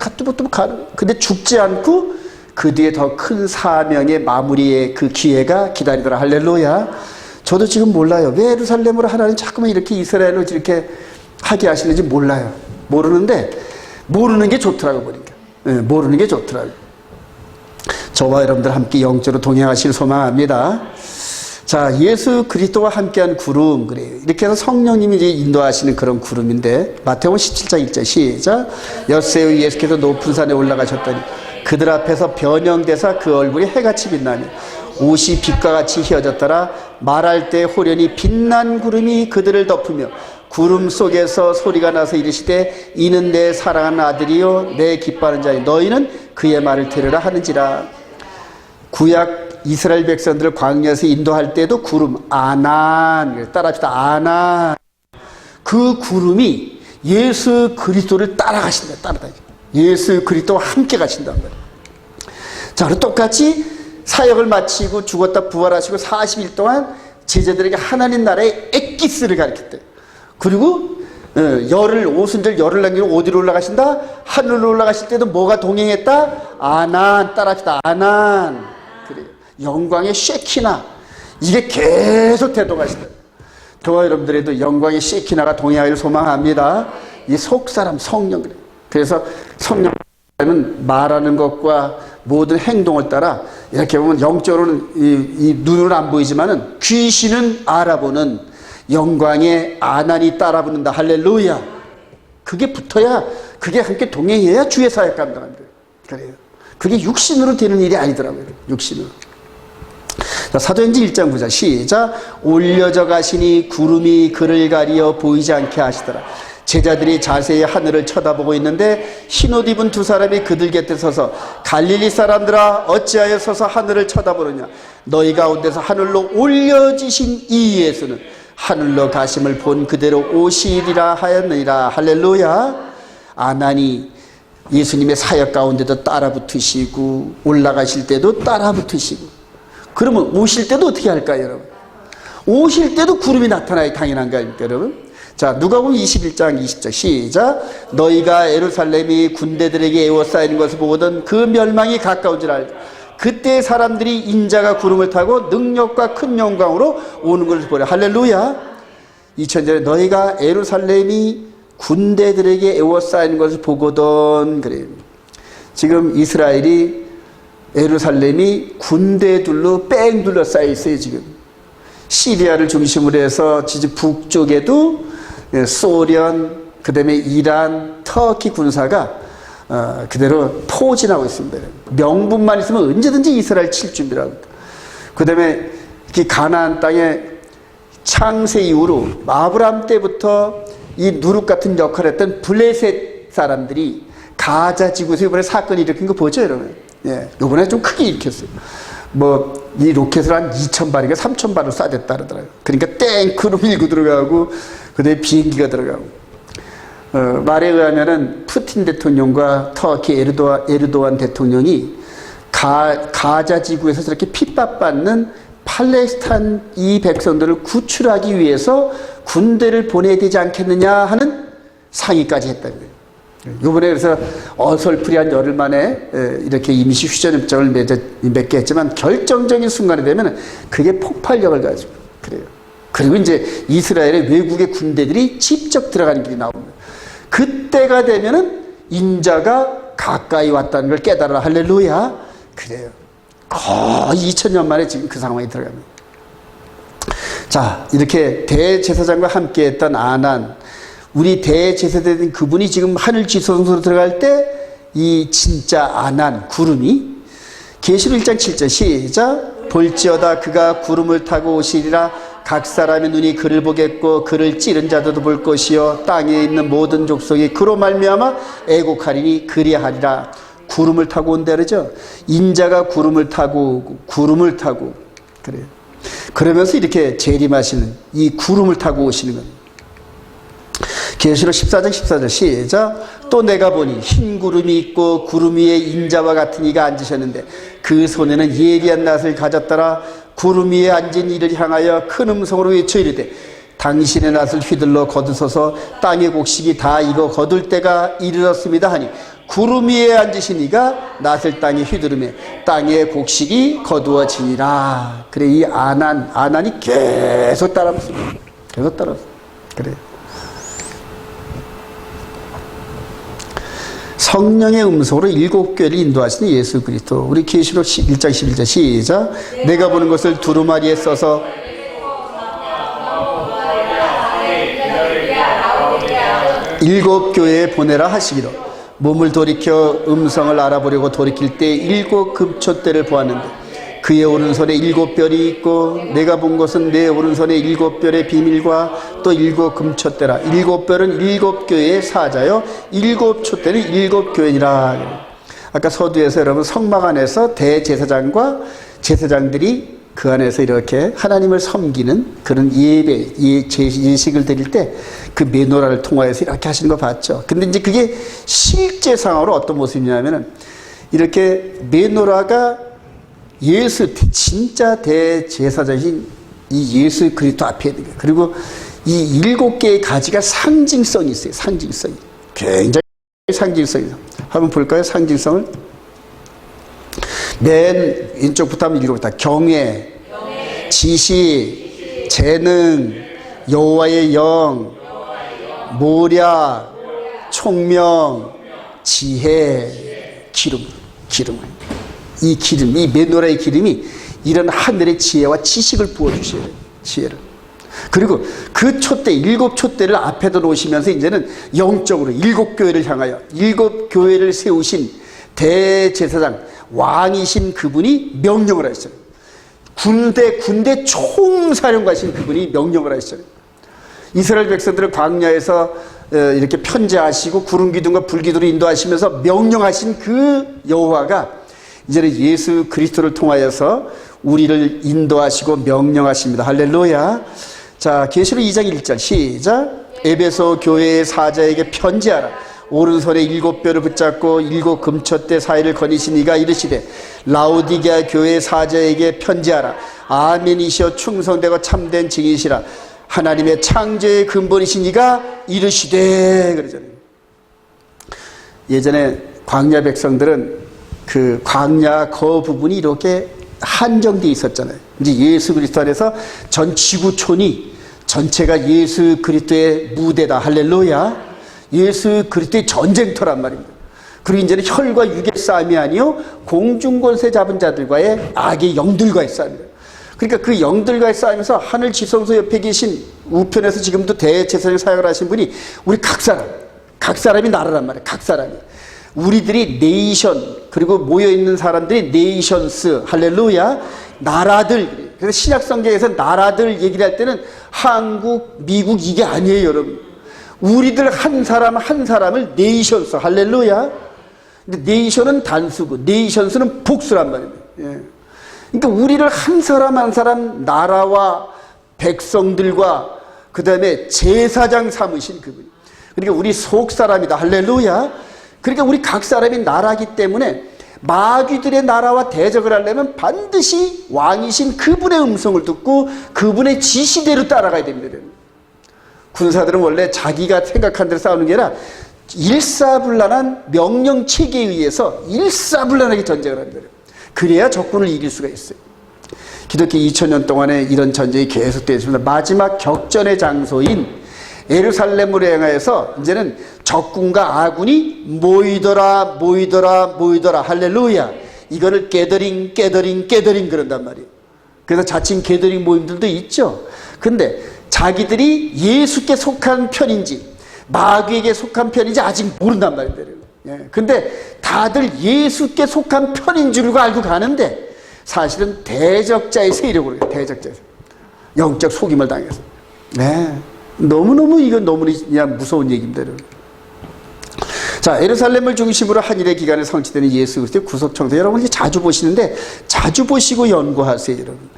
가는. 근데 죽지 않고 그 뒤에 더 큰 사명의 마무리의 그 기회가 기다리더라. 할렐루야. 저도 지금 몰라요. 왜 예루살렘으로 하나님 자꾸만 이렇게 이스라엘로 이렇게 하게 하시는지 몰라요. 모르는데 모르는 게 좋더라고 보니까. 모르는 게 좋더라고. 저와 여러분들 함께 영적으로 동행하실 소망합니다. 자, 예수 그리스도와 함께한 구름, 그래요. 이렇게 해서 성령님이 이제 인도하시는 그런 구름인데, 마태복음 17장 1절 시작. 엿새의 예수께서 높은 산에 올라가셨더니 그들 앞에서 변형되사 그 얼굴이 해같이 빛나며 옷이 빛과 같이 휘어졌더라. 말할 때 호련히 빛난 구름이 그들을 덮으며 구름 속에서 소리가 나서 이르시되 이는 내 사랑하는 아들이요 내 기뻐하는 자니 너희는 그의 말을 들으라 하는지라. 구약 이스라엘 백성들을 광야에서 인도할 때도 구름, 아난, 따라합시다. 아난. 그 구름이 예수 그리스도를 따라가신다. 따라다니. 예수 그리스도와 함께 가신단 말이에요. 자, 그리고 똑같이 사역을 마치고 죽었다 부활하시고 40일 동안 제자들에게 하나님 나라의 엑기스를 가르쳤대요. 그리고 열을, 오순절 열을 남기고 어디로 올라가신다? 하늘로 올라가실 때도 뭐가 동행했다? 아난. 따라합시다. 아난. 그래요. 영광의 쉐키나. 이게 계속 대동하시다. 저와 여러분들에도 영광의 쉐키나가 동행하기를 소망합니다. 이 속사람 성령. 그래서 성령은 말하는 것과 모든 행동을 따라 이렇게 보면 영적으로는 이 눈으로는 안 보이지만은 귀신은 알아보는 영광의 아난이 따라붙는다. 할렐루야. 그게 붙어야, 그게 함께 동행해야 주의 사역 감당합니다. 그래요. 그게 육신으로 되는 일이 아니더라고요. 육신으로. 자, 사도행전 1장 9절 시작. 올려져 가시니 구름이 그를 가리어 보이지 않게 하시더라. 제자들이 자세히 하늘을 쳐다보고 있는데 흰옷 입은 두 사람이 그들 곁에 서서 갈릴리 사람들아 어찌하여 서서 하늘을 쳐다보느냐. 너희 가운데서 하늘로 올려지신 이 예수는 하늘로 가심을 본 그대로 오시리라 하였느니라. 할렐루야. 아난이 예수님의 사역 가운데도 따라 붙으시고 올라가실 때도 따라 붙으시고, 그러면 오실 때도 어떻게 할까요, 여러분? 오실 때도 구름이 나타나야 당연한 거 아닙니까, 여러분? 자, 누가복음 21장 20절 시작. 너희가 예루살렘이 군대들에게 에워싸이는 것을 보거든 그 멸망이 가까운 줄 알고 그때 사람들이 인자가 구름을 타고 능력과 큰 영광으로 오는 것을 보라. 할렐루야. 2000절에 너희가 예루살렘이 군대들에게 에워싸이는 것을 보거든. 그래요. 지금 이스라엘이 예루살렘이 군대들로 뺑 둘러싸여 있어요. 지금 시리아를 중심으로 해서 지금 북쪽에도 소련, 그 다음에 이란, 터키 군사가 그대로 포진하고 있습니다. 명분만 있으면 언제든지 이스라엘 칠 준비를 합니다. 그 다음에 가나안 땅에 창세 이후로 아브라함 때부터 이 누룩 같은 역할을 했던 블레셋 사람들이 가자 지구에서 이번에 사건을 일으킨 거 보죠, 여러분? 예, 이번에 좀 크게 일으켰어요. 뭐, 이 로켓을 한 2,000발인가 3,000발을 쏴댔다 그러더라고요. 그러니까 탱크로 밀고 들어가고, 그 다음에 비행기가 들어가고. 말에 의하면은 푸틴 대통령과 터키 에르도안 대통령이 가자 지구에서 저렇게 핍박받는 팔레스타인 이 백성들을 구출하기 위해서 군대를 보내야 되지 않겠느냐 하는 상의까지 했다는 거예요. 이번에 그래서 어설프리한 열흘 만에 이렇게 임시 휴전협정을 맺게 했지만 결정적인 순간이 되면 그게 폭발력을 가지고 그래요. 그리고 이제 이스라엘의 외국의 군대들이 직접 들어가는 길이 나옵니다. 그때가 되면은 인자가 가까이 왔다는 걸 깨달아라. 할렐루야. 그래요. 거의 2000년 만에 지금 그 상황에 들어갑니다. 자, 이렇게 대제사장과 함께 했던 아난, 우리 대제사장인 그분이 지금 하늘 지성소로 들어갈 때 이 진짜 아난 구름이 계시록 1장 7절 시작. 볼지어다 그가 구름을 타고 오시리라. 각 사람의 눈이 그를 보겠고 그를 찌른 자들도 볼 것이요 땅에 있는 모든 족속이 그로 말미암아 애곡하리니 그리하리라. 구름을 타고 온다 그러죠. 인자가 구름을 타고 그래요. 그러면서 이렇게 재림하시는 이 구름을 타고 오시는 겁니다. 계시록 14장 14절 시작. 또 내가 보니 흰 구름이 있고 구름 위에 인자와 같은 이가 앉으셨는데 그 손에는 예리한 낫을 가졌더라. 구름 위에 앉은 이를 향하여 큰 음성으로 외쳐 이르되 당신의 낫을 휘둘러 거두소서 땅의 곡식이 다 익어 거둘 때가 이르렀습니다 하니 구름 위에 앉으신 이가 낫을 땅에 휘두르매 땅의 곡식이 거두어지니라. 그래 이 아난이 계속 따라붙습니다. 계속 따라붙습니다. 그래 성령의 음성으로 7교회를 인도하시는 예수 그리스도. 우리 계시록 1장 11절 시작. 내가 보는 것을 두루마리에 써서 일곱 교회에 보내라 하시기로 몸을 돌이켜 음성을 알아보려고 돌이킬 때 7 금초대를 보았는데 그의 오른손에 7별이 있고 내가 본 것은 내 오른손에 7별의 비밀과 또 7 금초대라. 7별은 7교회의 사자요 7 촛대는 7교회니라. 아까 서두에서 여러분 성막 안에서 대제사장과 제사장들이 그 안에서 이렇게 하나님을 섬기는 그런 예식을 드릴 때 그 메노라를 통하여서 이렇게 하시는 거 봤죠. 근데 이제 그게 실제 상황으로 어떤 모습이냐면은 이렇게 메노라가 예수 진짜 대제사장인 이 예수 그리스도 앞에 있는 거예요. 그리고 이 7개의 가지가 상징성이 있어요. 상징성이 굉장히 상징성이 있어요. 한번 볼까요? 상징성을 맨 왼쪽부터 한번 읽어봅시다. 경외, 지시, 재능, 여호와의 영, 모략, 총명, 지혜, 기름. 이 기름, 이 메노라의 기름이 이런 하늘의 지혜와 지식을 부어주셔야 돼요. 지혜를. 그리고 그 촛대, 7 촛대를 앞에다 놓으시면서 이제는 영적으로 7교회를 향하여 7교회를 세우신 대제사장, 왕이신 그분이 명령을 하셨어요. 군대 총사령관이신 그분이 명령을 하셨어요. 이스라엘 백성들을 광야에서 이렇게 편제하시고 구름 기둥과 불 기둥으로 인도하시면서 명령하신 그 여호와가 이제는 예수 그리스도를 통하여서 우리를 인도하시고 명령하십니다. 할렐루야. 자, 계시록 2장 1절 시작. 에베소 교회의 사자에게 편지하라. 오른손에 7뼈를 붙잡고 7 금초대 사이를 거니신 이가 이르시되 라오디게아 교회의 사자에게 편지하라. 아멘이시여 충성되고 참된 증인이시라. 하나님의 창조의 근본이신 이가 이르시되 그러잖아요. 예전에 광야 백성들은 그 광야 거 부분이 이렇게 한정되어 있었잖아요. 이제 예수 그리스도 안에서 전 지구촌이 전체가 예수 그리스도의 무대다. 할렐루야. 예수 그리스도의 전쟁터란 말입니다. 그리고 이제는 혈과 육의 싸움이 아니요 공중권세 잡은 자들과의 악의 영들과의 싸움이에요. 그러니까 그 영들과의 싸움에서 하늘 지성소 옆에 계신 우편에서 지금도 대제사장 사역을 하신 분이 우리 각 사람이 나라란 말이에요. 각 사람이. 우리들이 네이션, 그리고 모여있는 사람들이 네이션스, 할렐루야, 나라들. 그래서 신약성경에서 나라들 얘기를 할 때는 한국, 미국 이게 아니에요, 여러분. 우리들 한 사람을 네이션스, 할렐루야. 근데 네이션은 단수고 네이션스는 복수란 말입니다. 예. 그러니까 우리를 한 사람 나라와 백성들과 그 다음에 제사장 삼으신 그분. 그러니까 우리 속 사람이다. 할렐루야. 그러니까 우리 각 사람이 나라기 때문에 마귀들의 나라와 대적을 하려면 반드시 왕이신 그분의 음성을 듣고 그분의 지시대로 따라가야 됩니다. 군사들은 원래 자기가 생각한 대로 싸우는 게 아니라 일사불란한 명령 체계에 의해서 일사불란하게 전쟁을 합니다. 그래야 적군을 이길 수가 있어요. 기독교 2000년 동안에 이런 전쟁이 계속되어 있습니다. 마지막 격전의 장소인 예루살렘으로 향하여서 이제는 적군과 아군이 모이더라 할렐루야. 이거를 게더링 그런단 말이에요. 그래서 자칭 게더링 모임들도 있죠. 근데 자기들이 예수께 속한 편인지 마귀에게 속한 편인지 아직 모른단 말이에요. 예. 근데 다들 예수께 속한 편인 줄 알고 가는데 사실은 대적자의 세력으로 해요. 대적자의 세력. 영적 속임을 당해서. 네. 너무너무 이건 너무나 무서운 얘기입니다. 자, 예루살렘을 중심으로 한일의 기간에 성취되는 예수 그리스도의 구속 청사. 여러분 자주 보시는데 자주 보시고 연구하세요, 여러분.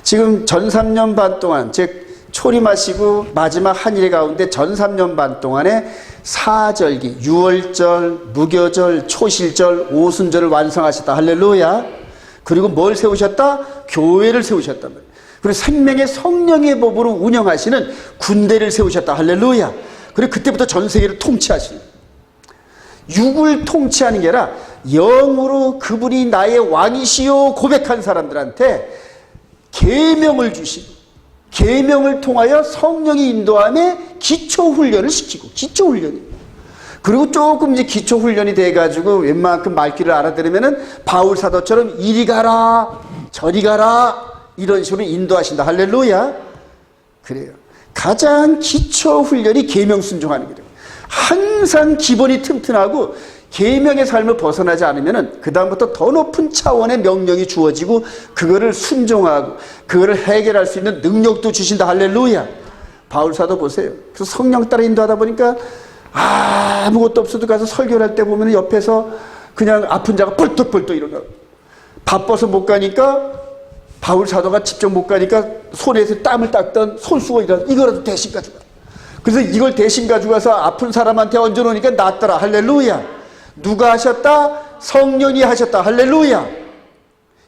지금 전 3년 반 동안, 즉 초림하시고 마지막 한일의 가운데 전 3년 반 동안에 사절기, 유월절, 무교절, 초실절, 오순절을 완성하셨다. 할렐루야. 그리고 뭘 세우셨다? 교회를 세우셨단 말이에요. 그리고 생명의 성령의 법으로 운영하시는 군대를 세우셨다. 할렐루야. 그리고 그때부터 전 세계를 통치하시는, 육을 통치하는 게 아니라 영으로 그분이 나의 왕이시요 고백한 사람들한테 계명을 주시고, 계명을 통하여 성령이 인도함에 기초훈련을 시키고, 기초훈련이. 그리고 조금 이제 기초훈련이 돼가지고 웬만큼 말귀를 알아들으면은 바울 사도처럼 이리 가라, 저리 가라, 이런 식으로 인도하신다. 할렐루야. 그래요. 가장 기초훈련이 계명 순종하는 거예요. 항상 기본이 튼튼하고 계명의 삶을 벗어나지 않으면은 그다음부터 더 높은 차원의 명령이 주어지고 그거를 순종하고 그거를 해결할 수 있는 능력도 주신다. 할렐루야. 바울 사도 보세요. 그래서 성령 따라 인도하다 보니까 아무것도 없어도 가서 설교를 할 때 보면 옆에서 그냥 아픈 자가 뻘떡뻘떡 일어나고, 바빠서 못 가니까 바울 사도가 직접 못 가니까 손에서 땀을 닦던 손수고 이거라도 대신 가져가. 그래서 이걸 대신 가져가서 아픈 사람한테 얹어놓으니까 낫더라. 할렐루야. 누가 하셨다? 성령이 하셨다. 할렐루야.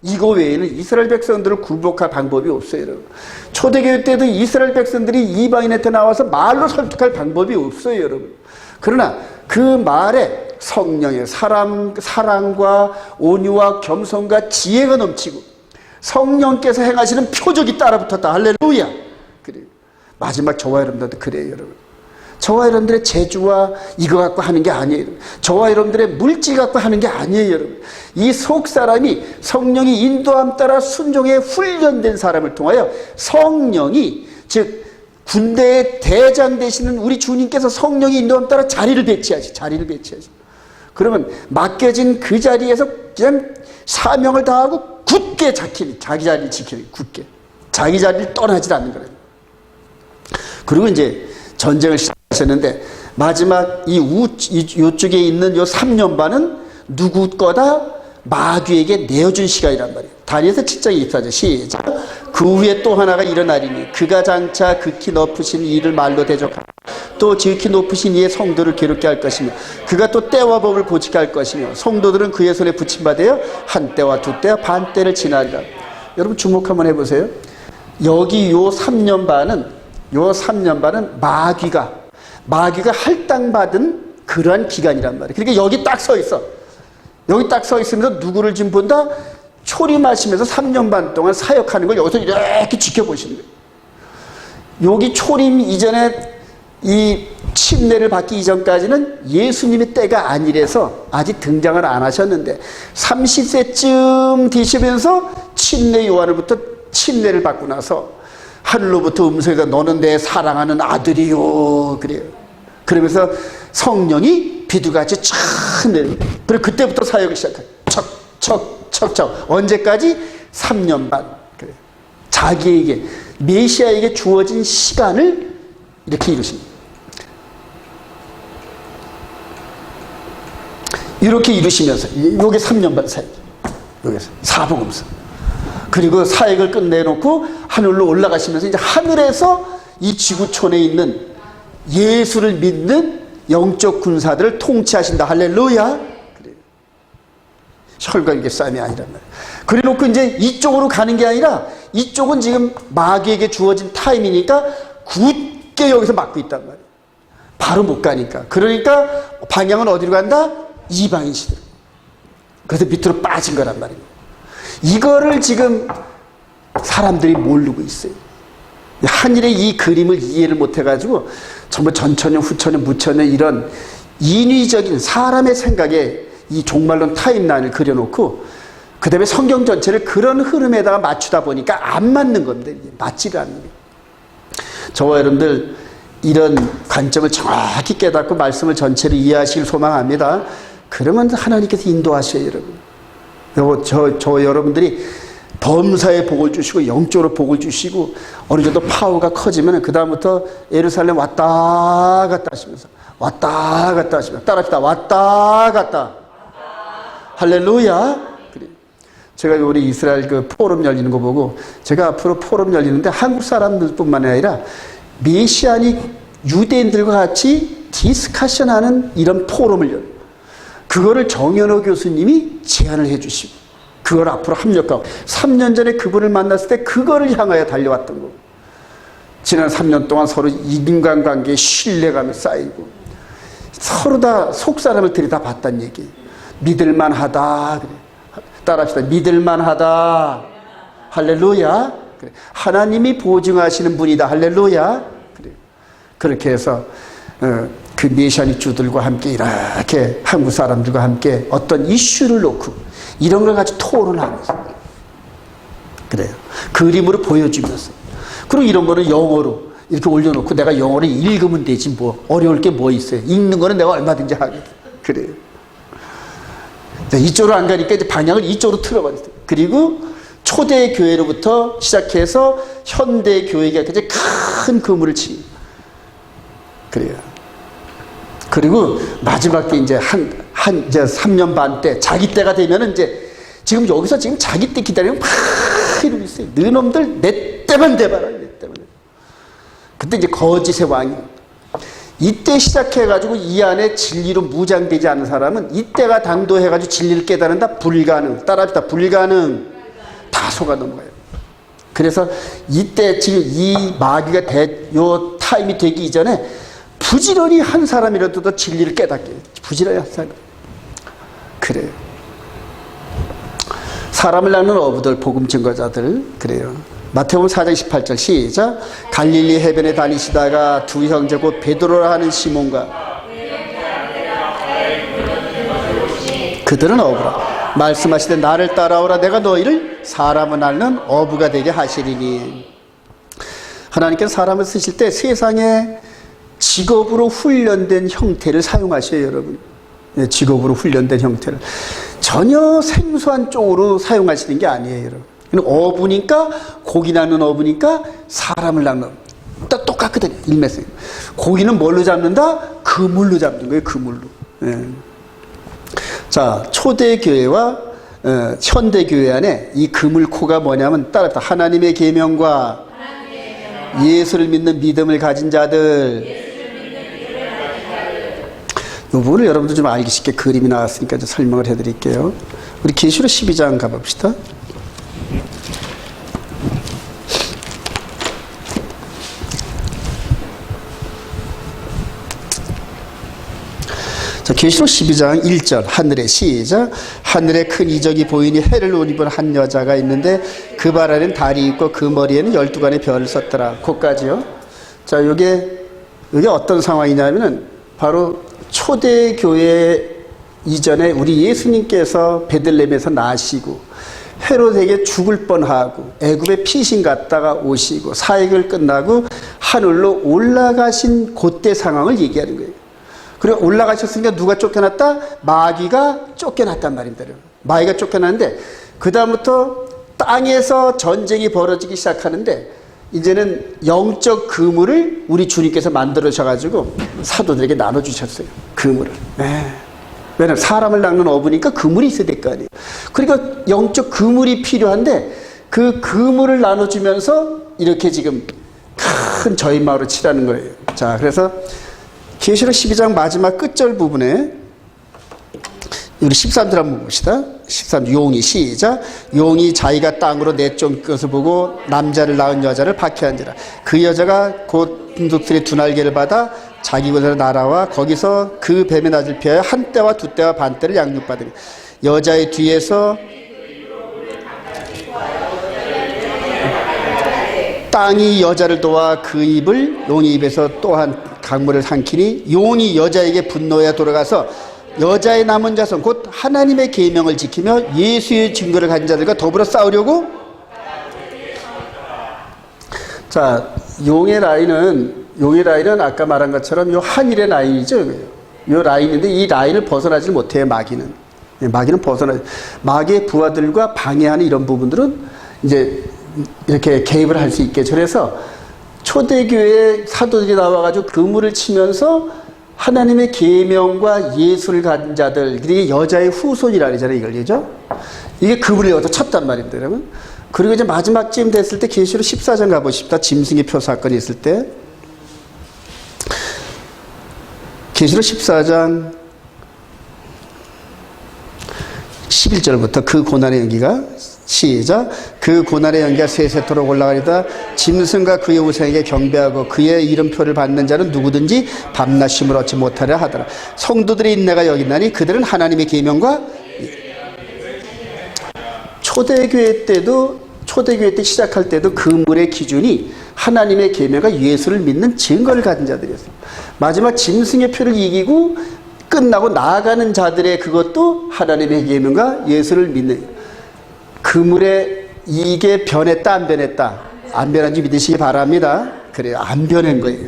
이거 외에는 이스라엘 백성들을 굴복할 방법이 없어요, 여러분. 초대교회 때도 이스라엘 백성들이 이방인한테 나와서 말로 설득할 방법이 없어요, 여러분. 그러나 그 말에 성령의 사랑과 온유와 겸손과 지혜가 넘치고 성령께서 행하시는 표적이 따라붙었다. 할렐루야. 그래요. 마지막 저와 여러분들도 그래요, 여러분. 저와 여러분들의 재주와 이거 갖고 하는 게 아니에요. 저와 여러분들의 물질 갖고 하는 게 아니에요, 여러분. 이 속사람이 성령이 인도함 따라 순종에 훈련된 사람을 통하여 성령이, 즉 군대의 대장 되시는 우리 주님께서 성령이 인도함 따라 자리를 배치하시. 그러면 맡겨진 그 자리에서 그냥 사명을 다하고 굳게 자기 자리를 지키는, 굳게 자기 자리를 떠나지 않는 거예요. 그리고 이제 전쟁을 시작하셨는데 마지막 이쪽에 있는 요 3년 반은 누구 거다? 마귀에게 내어준 시간이란 말이에요. 다니엘서 7장 24절 시작. 그 후에 또 하나가 일어나리니 그가 장차 극히 높으신 이를 말로 대적하고 또 지극히 높으신 이의 성도를 괴롭게 할 것이며 그가 또 때와 법을 고치게 할 것이며 성도들은 그의 손에 붙임받아요 한 때와 두 때와 반 때를 지나리라. 여러분 주목 한번 해보세요. 여기 요 3년 반은 마귀가 할당받은 그러한 기간이란 말이에요. 그러니까 여기 딱 서 있어. 여기 딱 서 있으면서 누구를 지금 본다? 초림하시면서 3년 반 동안 사역하는 걸 여기서 이렇게 지켜보시는 거예요. 여기 초림 이전에 이 침례를 받기 이전까지는 예수님의 때가 아니라서 아직 등장을 안 하셨는데 30세쯤 되시면서 침례 요한으로부터 침례를 받고 나서 하늘로부터 음성에서 너는 내 사랑하는 아들이요. 그래요. 그러면서 성령이 비두같이 촥 내려. 그리고 그때부터 사역을 시작해요. 척. 언제까지? 3년 반. 그래요. 자기에게, 메시아에게 주어진 시간을 이렇게 이루십니다. 이렇게 이루시면서, 요게 3년 반 사역. 여기서 사복음서. 그리고 사역을 끝내놓고 하늘로 올라가시면서 이제 하늘에서 이 지구촌에 있는 예수를 믿는 영적 군사들을 통치하신다. 할렐루야. 그래요. 혈관계 싸움이 아니란 말이에요. 그래 놓고 이제 이쪽으로 가는 게 아니라 이쪽은 지금 마귀에게 주어진 타임이니까 굳게 여기서 막고 있단 말이에요. 바로 못 가니까. 그러니까 방향은 어디로 간다? 이방인 시대. 그래서 밑으로 빠진 거란 말이에요. 이거를 지금 사람들이 모르고 있어요. 한일의 이 그림을 이해를 못해가지고 전부 전천년, 후천년, 무천년 이런 인위적인 사람의 생각에 이 종말론 타임라인을 그려놓고 그 다음에 성경 전체를 그런 흐름에다가 맞추다 보니까 안 맞는 겁니다. 맞지가 않는 거예요. 저와 여러분들 이런 관점을 정확히 깨닫고 말씀을 전체를 이해하시길 소망합니다. 그러면 하나님께서 인도하셔요, 여러분. 저 여러분들이 범사에 복을 주시고 영적으로 복을 주시고 어느 정도 파워가 커지면 그 다음부터 예루살렘 왔다 갔다 하시면서 왔다 갔다 하시면서 따라합시다. 왔다 갔다. 할렐루야. 그래. 제가 우리 이스라엘 그 포럼 열리는 거 보고 제가 앞으로 포럼 열리는데 한국 사람들뿐만 아니라 메시아닉 유대인들과 같이 디스커션하는 이런 포럼을 열어요. 그거를 정연호 교수님이 제안을 해 주시고 그걸 앞으로 합력하고 3년 전에 그분을 만났을 때 그거를 향하여 달려왔던 거고 지난 3년 동안 서로 인간관계에 신뢰감이 쌓이고 서로 다 속사람을 들여다봤다는 얘기. 믿을만하다. 그래. 따라합시다. 믿을만하다. 할렐루야. 그래. 하나님이 보증하시는 분이다. 할렐루야. 그래. 그렇게 해서 그 메시아닉 주들과 함께 이렇게 한국 사람들과 함께 어떤 이슈를 놓고 이런 걸 가지고 토론하면서 그래요. 그림으로 보여주면서 그리고 이런 거는 영어로 이렇게 올려놓고 내가 영어를 읽으면 되지 뭐 어려울 게 뭐 있어요. 읽는 거는 내가 얼마든지 하겠다. 그래요. 이쪽으로 안 가니까 이제 방향을 이쪽으로 틀어버렸어요. 그리고 초대 교회로부터 시작해서 현대 교회까지 큰 그물을 치. 그래요. 그리고 마지막 때 이제 이제 3년 반 때 자기 때가 되면은 이제 지금 여기서 지금 자기 때 기다리면 막 이러고 있어요. 너놈들 내 때만 돼봐라. 내 때만. 그때 이제 거짓의 왕이. 이때 시작해가지고 이 안에 진리로 무장되지 않은 사람은 이때가 당도해가지고 진리를 깨달은다 불가능. 따라합시다. 불가능. 다 속아 넘어가요. 그래서 이때 지금 이 마귀가 요 타임이 되기 이전에 부지런히 한 사람이라도 더 진리를 깨닫게. 부지런히 한 사람. 그래요. 사람을 낳는 어부들, 복음 증거자들. 그래요. 마태복음 4장 18절 시작. 갈릴리 해변에 다니시다가 두 형제 곧 베드로라 하는 시몬과 그들은 어부라. 말씀하시되 나를 따라오라. 내가 너희를 사람을 낳는 어부가 되게 하시리니. 하나님께서 사람을 쓰실 때 세상에 직업으로 훈련된 형태를 사용하셔요, 여러분. 직업으로 훈련된 형태를. 전혀 생소한 쪽으로 사용하시는 게 아니에요, 여러분. 어부니까, 고기 낳는 어부니까 사람을 낳는. 다 똑같거든요, 일맥상. 고기는 뭘로 잡는다? 그물로 잡는 거예요, 그물로. 예. 자, 초대교회와 현대교회 안에 이 그물코가 뭐냐면 따라서 하나님의 계명과 예수를 믿는 믿음을 가진 자들. 이 부분을 여러분들 좀 알기 쉽게 그림이 나왔으니까 좀 설명을 해드릴게요. 우리 계시록 12장 가봅시다. 자, 계시록 12장 1절 하늘에 시작. 하늘에 큰 이적이 보이니 해를 옷 입은 한 여자가 있는데 그 발 아래는 달이 있고 그 머리에는 12간의 별을 썼더라. 거기까지요. 자, 이게 어떤 상황이냐면은 바로 초대교회 이전에 우리 예수님께서 베들레헴에서 나시고 헤롯에게 죽을 뻔하고 애굽에 피신 갔다가 오시고 사역을 끝나고 하늘로 올라가신 그때 상황을 얘기하는 거예요. 그리고 올라가셨으니까 누가 쫓겨났다? 마귀가 쫓겨났단 말입니다. 마귀가 쫓겨났는데 그 다음부터 땅에서 전쟁이 벌어지기 시작하는데 이제는 영적 그물을 우리 주님께서 만들어주셔가지고 사도들에게 나눠주셨어요. 그물을. 네. 왜냐하면 사람을 낚는 어부니까 그물이 있어야 될 거 아니에요. 그러니까 영적 그물이 필요한데 그 그물을 나눠주면서 이렇게 지금 큰 저희마을을 치라는 거예요. 자, 그래서 계시록 12장 마지막 끝절 부분에 우리 13절 한번 봅시다. 13절 용이 시작. 용이 자기가 땅으로 내쫓은 것을 보고 남자를 낳은 여자를 박해한지라. 그 여자가 곧 금독들의 두 날개를 받아 자기 곳으로 날아와 거기서 그 뱀의 낯을 피하여 한 때와 두 때와 반 때를 양육받으니 여자의 뒤에서 땅이 여자를 도와 그 입을 용의 입에서 또한 강물을 삼키니 용이 여자에게 분노해 돌아가서 여자의 남은 자손 곧 하나님의 계명을 지키며 예수의 증거를 가진 자들과 더불어 싸우려고. 자, 용의 라인은 아까 말한 것처럼 요 한일의 라인이죠. 요 라인인데 이 라인을 벗어나지 못해요. 마귀는 벗어나지. 마귀의 부하들과 방해하는 이런 부분들은 이제 이렇게 개입을 할 수 있게. 그래서 초대교회 사도들이 나와가지고 그물을 치면서 하나님의 계명과 예수를 가진 자들, 이게 여자의 후손이라 그러잖아요, 이걸, 그죠? 이게 그물을 여기서 쳤단 말입니다, 여러분. 그리고 이제 마지막쯤 됐을 때 계시록 14장 가보십시다. 짐승의 표 사건이 있을 때. 계시록 14장 11절부터 그 고난의 연기가 시작. 그 고난의 연기가 세세토록 올라가리다. 짐승과 그의 우상에게 경배하고 그의 이름표를 받는 자는 누구든지 밤낮 쉼을 얻지 못하려 하더라. 성도들의 인내가 여기 있나니 그들은 하나님의 계명과 초대교회 때 시작할 때도 그물의 기준이 하나님의 계명과 예수를 믿는 증거를 가진 자들이었어요. 마지막 짐승의 표를 이기고 끝나고 나아가는 자들의 그것도 하나님의 계명과 예수를 믿는. 그물에 이게 변했다 안 변했다? 안 변한지 믿으시기 바랍니다. 그래요, 안 변한 거예요.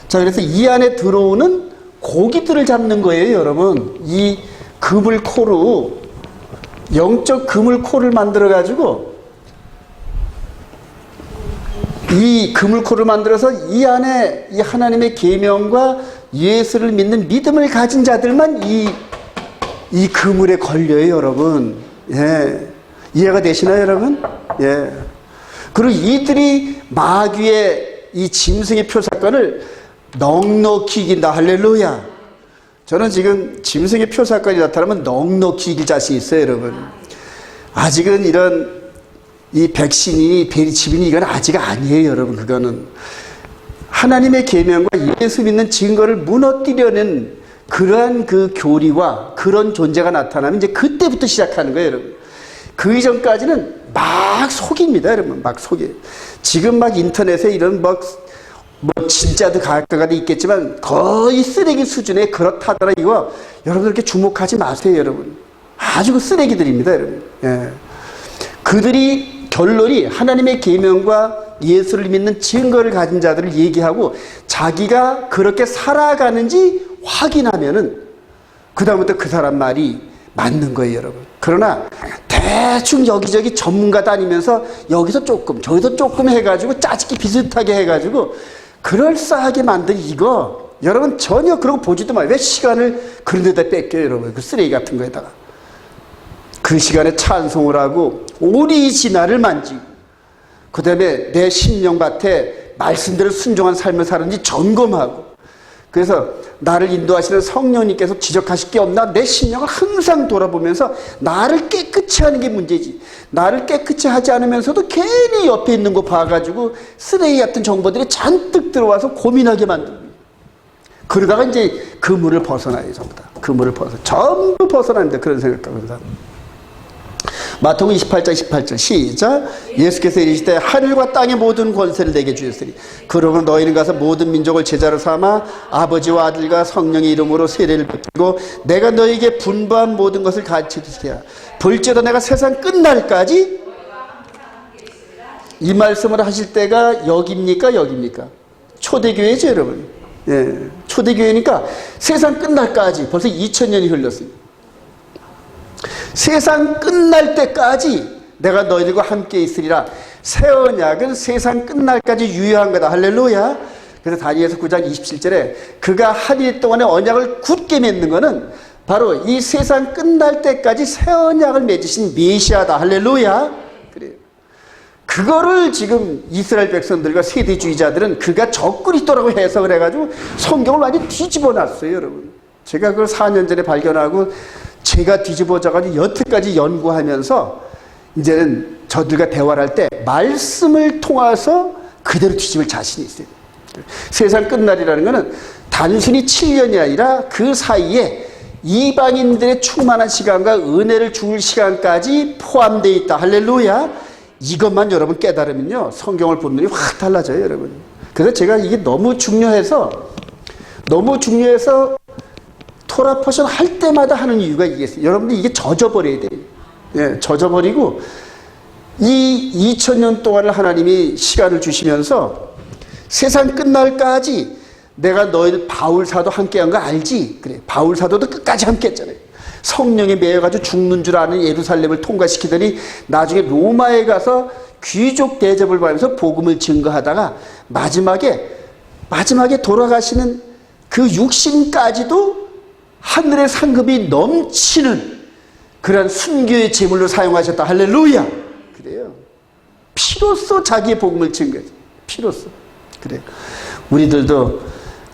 자, 그래서 이 안에 들어오는 고기들을 잡는 거예요, 여러분. 이 그물코로, 영적 그물코를 만들어 가지고 이 그물코를 만들어서 이 안에 이 하나님의 계명과 예수를 믿는 믿음을 가진 자들만 이 그물에 걸려요, 여러분. 예. 이해가 되시나요, 여러분? 예. 그리고 이들이 마귀의 이 짐승의 표 사건을 넉넉히 이긴다. 할렐루야. 저는 지금 짐승의 표 사건이 나타나면 넉넉히 이길 자신이 있어요, 여러분. 아직은 이런 이 백신이 베리치빈이 이건 아직 아니에요, 여러분. 그거는 하나님의 계명과 예수 믿는 증거를 무너뜨리려는 그러한 그 교리와 그런 존재가 나타나면 이제 그때부터 시작하는 거예요, 여러분. 그 이전까지는 막 속입니다, 여러분. 막 속이에요. 지금 막 인터넷에 이런 뭐 진짜도 가까가 있겠지만 거의 쓰레기 수준의 그렇다더라 이거 여러분 이렇게 주목하지 마세요, 여러분. 아주 그 쓰레기들입니다, 여러분. 예. 그들이 결론이 하나님의 계명과 예수를 믿는 증거를 가진 자들을 얘기하고 자기가 그렇게 살아가는지 확인하면은 그다음부터 그 사람 말이 맞는 거예요, 여러분. 그러나 대충 여기저기 전문가 다니면서 여기서 조금 저기서 조금 해가지고 짜집기 비슷하게 해가지고 그럴싸하게 만든 이거 여러분 전혀 그런 거 보지도 마요. 왜 시간을 그런 데다 뺏겨요, 여러분. 그 쓰레기 같은 거에다가 그 시간에 찬송을 하고 오리지널을 만지고 그 다음에 내 심령밭에 말씀대로 순종한 삶을 사는지 점검하고 그래서 나를 인도하시는 성령님께서 지적하실 게 없나 내 심령을 항상 돌아보면서 나를 깨끗이 하는 게 문제지. 나를 깨끗이 하지 않으면서도 괜히 옆에 있는 거 봐가지고 쓰레기 같은 정보들이 잔뜩 들어와서 고민하게 만듭니다. 그러다가 이제 그물을 벗어나요, 전부 다. 그물을 전부 벗어납니다. 그런 생각하면서. 마태복음 28장 18절 시작. 예수께서 이르시되 하늘과 땅의 모든 권세를 내게 주셨으니 그러므로 너희는 가서 모든 민족을 제자로 삼아 아버지와 아들과 성령의 이름으로 세례를 베풀고 내가 너희에게 분부한 모든 것을 가르쳐주시리라. 볼지어다 내가 세상 끝날까지 이 말씀을 하실 때가 여기입니까? 여기입니까? 초대교회죠, 여러분. 예, 초대교회니까 세상 끝날까지 벌써 2000년이 흘렀습니다. 세상 끝날 때까지 내가 너희들과 함께 있으리라. 새 언약은 세상 끝날까지 유효한 거다. 할렐루야. 그래서 다니엘서 9장 27절에 그가 한 일 동안의 언약을 굳게 맺는 거는 바로 이 세상 끝날 때까지 새 언약을 맺으신 메시아다. 할렐루야. 그래요. 그거를 지금 이스라엘 백성들과 세대주의자들은 그가 적그리스도라고 해석을 해가지고 성경을 완전히 뒤집어 놨어요, 여러분. 제가 그걸 4년 전에 발견하고 제가 뒤집어져가지고 여태까지 연구하면서 이제는 저들과 대화를 할 때 말씀을 통해서 그대로 뒤집을 자신이 있어요. 세상 끝날이라는 것은 단순히 7년이 아니라 그 사이에 이방인들의 충만한 시간과 은혜를 줄 시간까지 포함되어 있다. 할렐루야. 이것만 여러분 깨달으면요 성경을 보는 눈이 확 달라져요, 여러분. 그래서 제가 이게 너무 중요해서 토라 포션 할 때마다 하는 이유가 이게 있어요. 여러분들 이게 젖어버려야 돼요. 예, 젖어버리고 이 2000년 동안을 하나님이 시간을 주시면서 세상 끝날까지 내가 너희들 바울 사도 함께 한 거 알지? 그래, 바울 사도도 끝까지 함께 했잖아요. 성령에 매여가지고 죽는 줄 아는 예루살렘을 통과시키더니 나중에 로마에 가서 귀족 대접을 받으면서 복음을 증거하다가 마지막에 돌아가시는 그 육신까지도 하늘의 상급이 넘치는 그런 순교의 제물로 사용하셨다. 할렐루야. 그래요. 피로써 자기의 복음을 증거해. 피로써. 그래요. 우리들도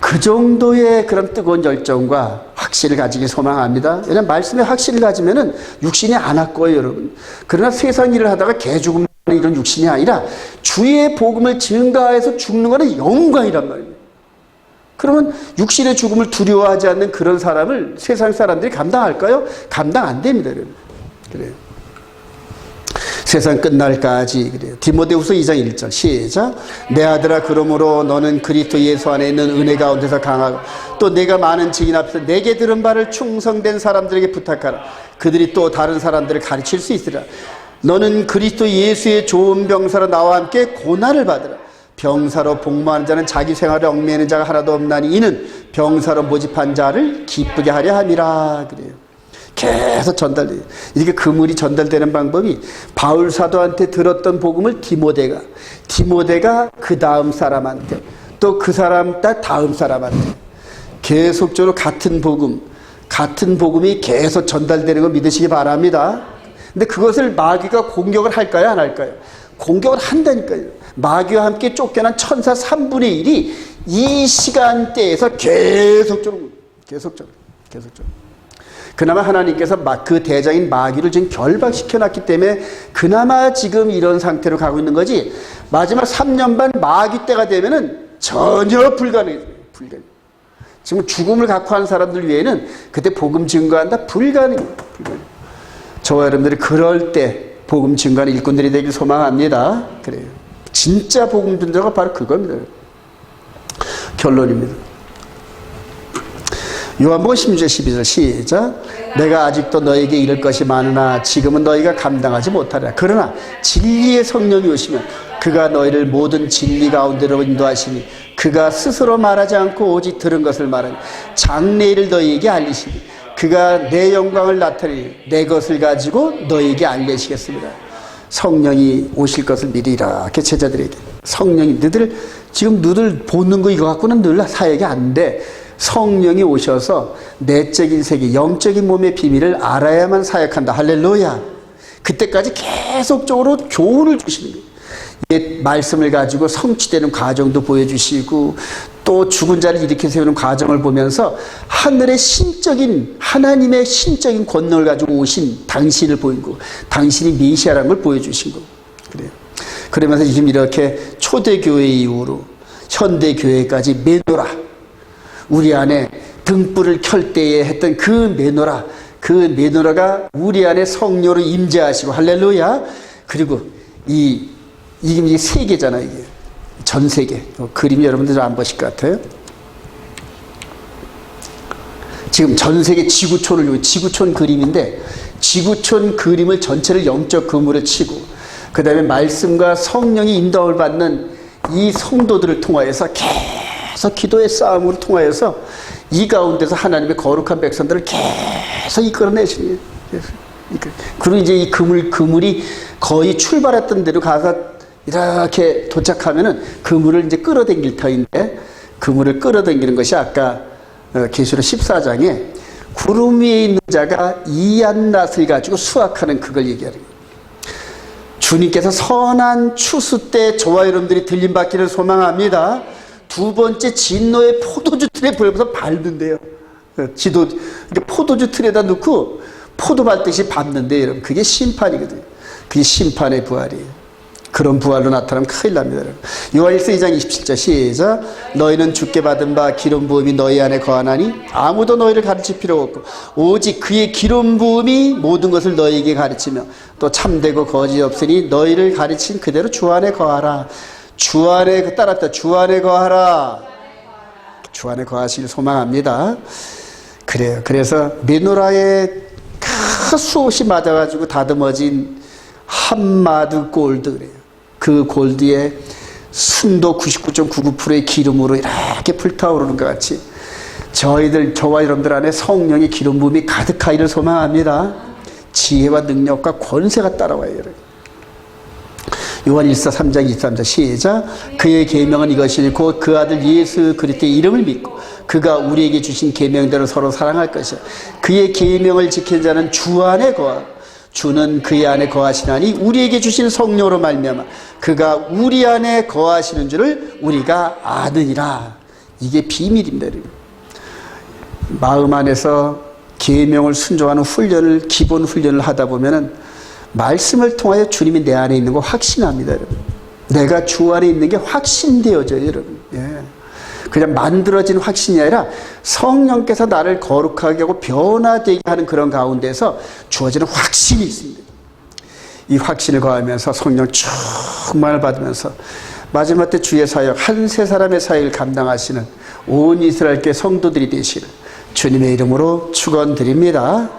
그 정도의 그런 뜨거운 열정과 확신을 가지기 소망합니다. 왜냐하면 말씀에 확신을 가지면은 육신이 안 왔고요, 여러분. 그러나 세상 일을 하다가 개죽음 이런 육신이 아니라 주의 복음을 증거해서 죽는 것은 영광이란 말이에요. 그러면 육신의 죽음을 두려워하지 않는 그런 사람을 세상 사람들이 감당할까요? 감당 안 됩니다. 그래요. 세상 끝날까지 그래요. 디모데후서 2장 1절 시작. 내 아들아 그러므로 너는 그리스도 예수 안에 있는 은혜 가운데서 강하고 또 내가 많은 증인 앞에서 내게 들은 바를 충성된 사람들에게 부탁하라. 그들이 또 다른 사람들을 가르칠 수 있으라. 너는 그리스도 예수의 좋은 병사로 나와 함께 고난을 받으라. 병사로 복무하는 자는 자기 생활에 얽매이는 자가 하나도 없나니 이는 병사로 모집한 자를 기쁘게 하려 함이라. 그래요. 계속 전달돼요. 이렇게 그물이 전달되는 방법이 바울 사도한테 들었던 복음을 디모데가 그 다음 사람한테 또 그 사람 다음 사람한테 계속적으로 같은 복음이 계속 전달되는 걸 믿으시기 바랍니다. 근데 그것을 마귀가 공격을 할까요? 안 할까요? 공격을 한다니까요. 마귀와 함께 쫓겨난 천사 3분의 1이 이 시간대에서 계속적으로. 그나마 하나님께서 그 대장인 마귀를 지금 결박시켜놨기 때문에 그나마 지금 이런 상태로 가고 있는 거지, 마지막 3년 반 마귀 때가 되면은 전혀 불가능해요. 지금 죽음을 갖고 하는 사람들 외에는 그때 복음 증거한다? 불가능해요. 저와 여러분들이 그럴 때 복음 증거하는 일꾼들이 되길 소망합니다. 그래요. 진짜 복음 증거가 바로 그겁니다. 결론입니다. 요한복음 16장 12절 시작. 내가 아직도 너에게 이를 것이 많으나 지금은 너희가 감당하지 못하리라. 그러나 진리의 성령이 오시면 그가 너희를 모든 진리 가운데로 인도하시니 그가 스스로 말하지 않고 오직 들은 것을 말하니 장래일을 너희에게 알리시니 그가 내 영광을 나타내니 내 것을 가지고 너희에게 알리시겠습니다. 성령이 오실 것을 미리 이렇게 제자들에게, 성령이 너희들 보는 거 이거 갖고는 늘 사역이 안 돼. 성령이 오셔서 내적인 세계, 영적인 몸의 비밀을 알아야만 사역한다. 할렐루야. 그때까지 계속적으로 교훈을 주시는 거예요. 이 말씀을 가지고 성취되는 과정도 보여주시고 또 죽은 자를 일으켜 세우는 과정을 보면서 하늘의 하나님의 신적인 권능을 가지고 오신 당신을 보이고 당신이 메시아라는 걸 보여주신 거. 그래요. 그러면서 지금 이렇게 초대교회 이후로 현대교회까지 메노라, 우리 안에 등불을 켤 때에 했던 그 메노라가 우리 안에 성령으로 임재하시고, 할렐루야. 그리고 이게 세계잖아요. 이게 전 세계. 그림이 여러분들 안 보실 것 같아요. 지금 전 세계 지구촌 그림인데, 지구촌 그림을 전체를 영적 그물에 치고 그 다음에 말씀과 성령이 인도를 받는 이 성도들을 통하여서 계속 기도의 싸움으로 통하여서 이 가운데서 하나님의 거룩한 백성들을 계속 이끌어내시는 거예요. 그리고 이제 이 그물이 거의 출발했던 데로 가서 이렇게 도착하면은 그물을 이제 끌어당길 터인데, 그물을 끌어당기는 것이 아까 계시록 14장에 구름 위에 있는 자가 이안낫을 가지고 수확하는 그걸 얘기하는 거예요. 주님께서 선한 추수 때 저와 여러분들이 들림받기를 소망합니다. 두 번째 진노의 포도주 틀에 불면서 밟는데요. 포도주 틀에다 넣고 포도 밟듯이 밟는데, 여러분 그게 심판이거든요. 그게 심판의 부활이에요. 그런 부활로 나타나면 큰일 납니다. 요한일서 2장 27절 시작. 너희는 주께 받은 바 기름 부음이 너희 안에 거하나니 아무도 너희를 가르칠 필요 없고 오직 그의 기름 부음이 모든 것을 너희에게 가르치며 또 참되고 거짓 없으니 너희를 가르친 그대로 주 안에 거하라. 주 안에 따랐다. 주 안에 거하라. 주 안에 거하시길 소망합니다. 그래요. 그래서 메노라에 수없이 맞아가지고 다듬어진 한마드 골드, 그래요. 그 골드에 순도 99.99%의 기름으로 이렇게 불타오르는 것 같이 저와 여러분들 안에 성령의 기름 부음이 가득하기를 소망합니다. 지혜와 능력과 권세가 따라와요, 여러분. 요한 1서 3장 23절 시작. 그의 계명은 이것이니 곧 그 아들 예수 그리스도의 이름을 믿고 그가 우리에게 주신 계명대로 서로 사랑할 것이야. 그의 계명을 지킨 자는 주 안에 거하고 주는 그의 안에 거하시나니 우리에게 주신 성령으로 말미암아 그가 우리 안에 거하시는 줄을 우리가 아느니라. 이게 비밀입니다. 마음 안에서 계명을 순종하는 훈련을, 기본 훈련을 하다 보면은 말씀을 통하여 주님이 내 안에 있는 거 확신합니다, 여러분. 내가 주 안에 있는 게 확신되어져요, 여러분. 예. 그냥 만들어진 확신이 아니라 성령께서 나를 거룩하게 하고 변화되게 하는 그런 가운데서 주어지는 확신이 있습니다. 이 확신을 거하면서 성령 충만을 받으면서 마지막 때 주의 사역, 한 세 사람의 사역을 감당하시는 온 이스라엘께 성도들이 되시는 주님의 이름으로 축원드립니다.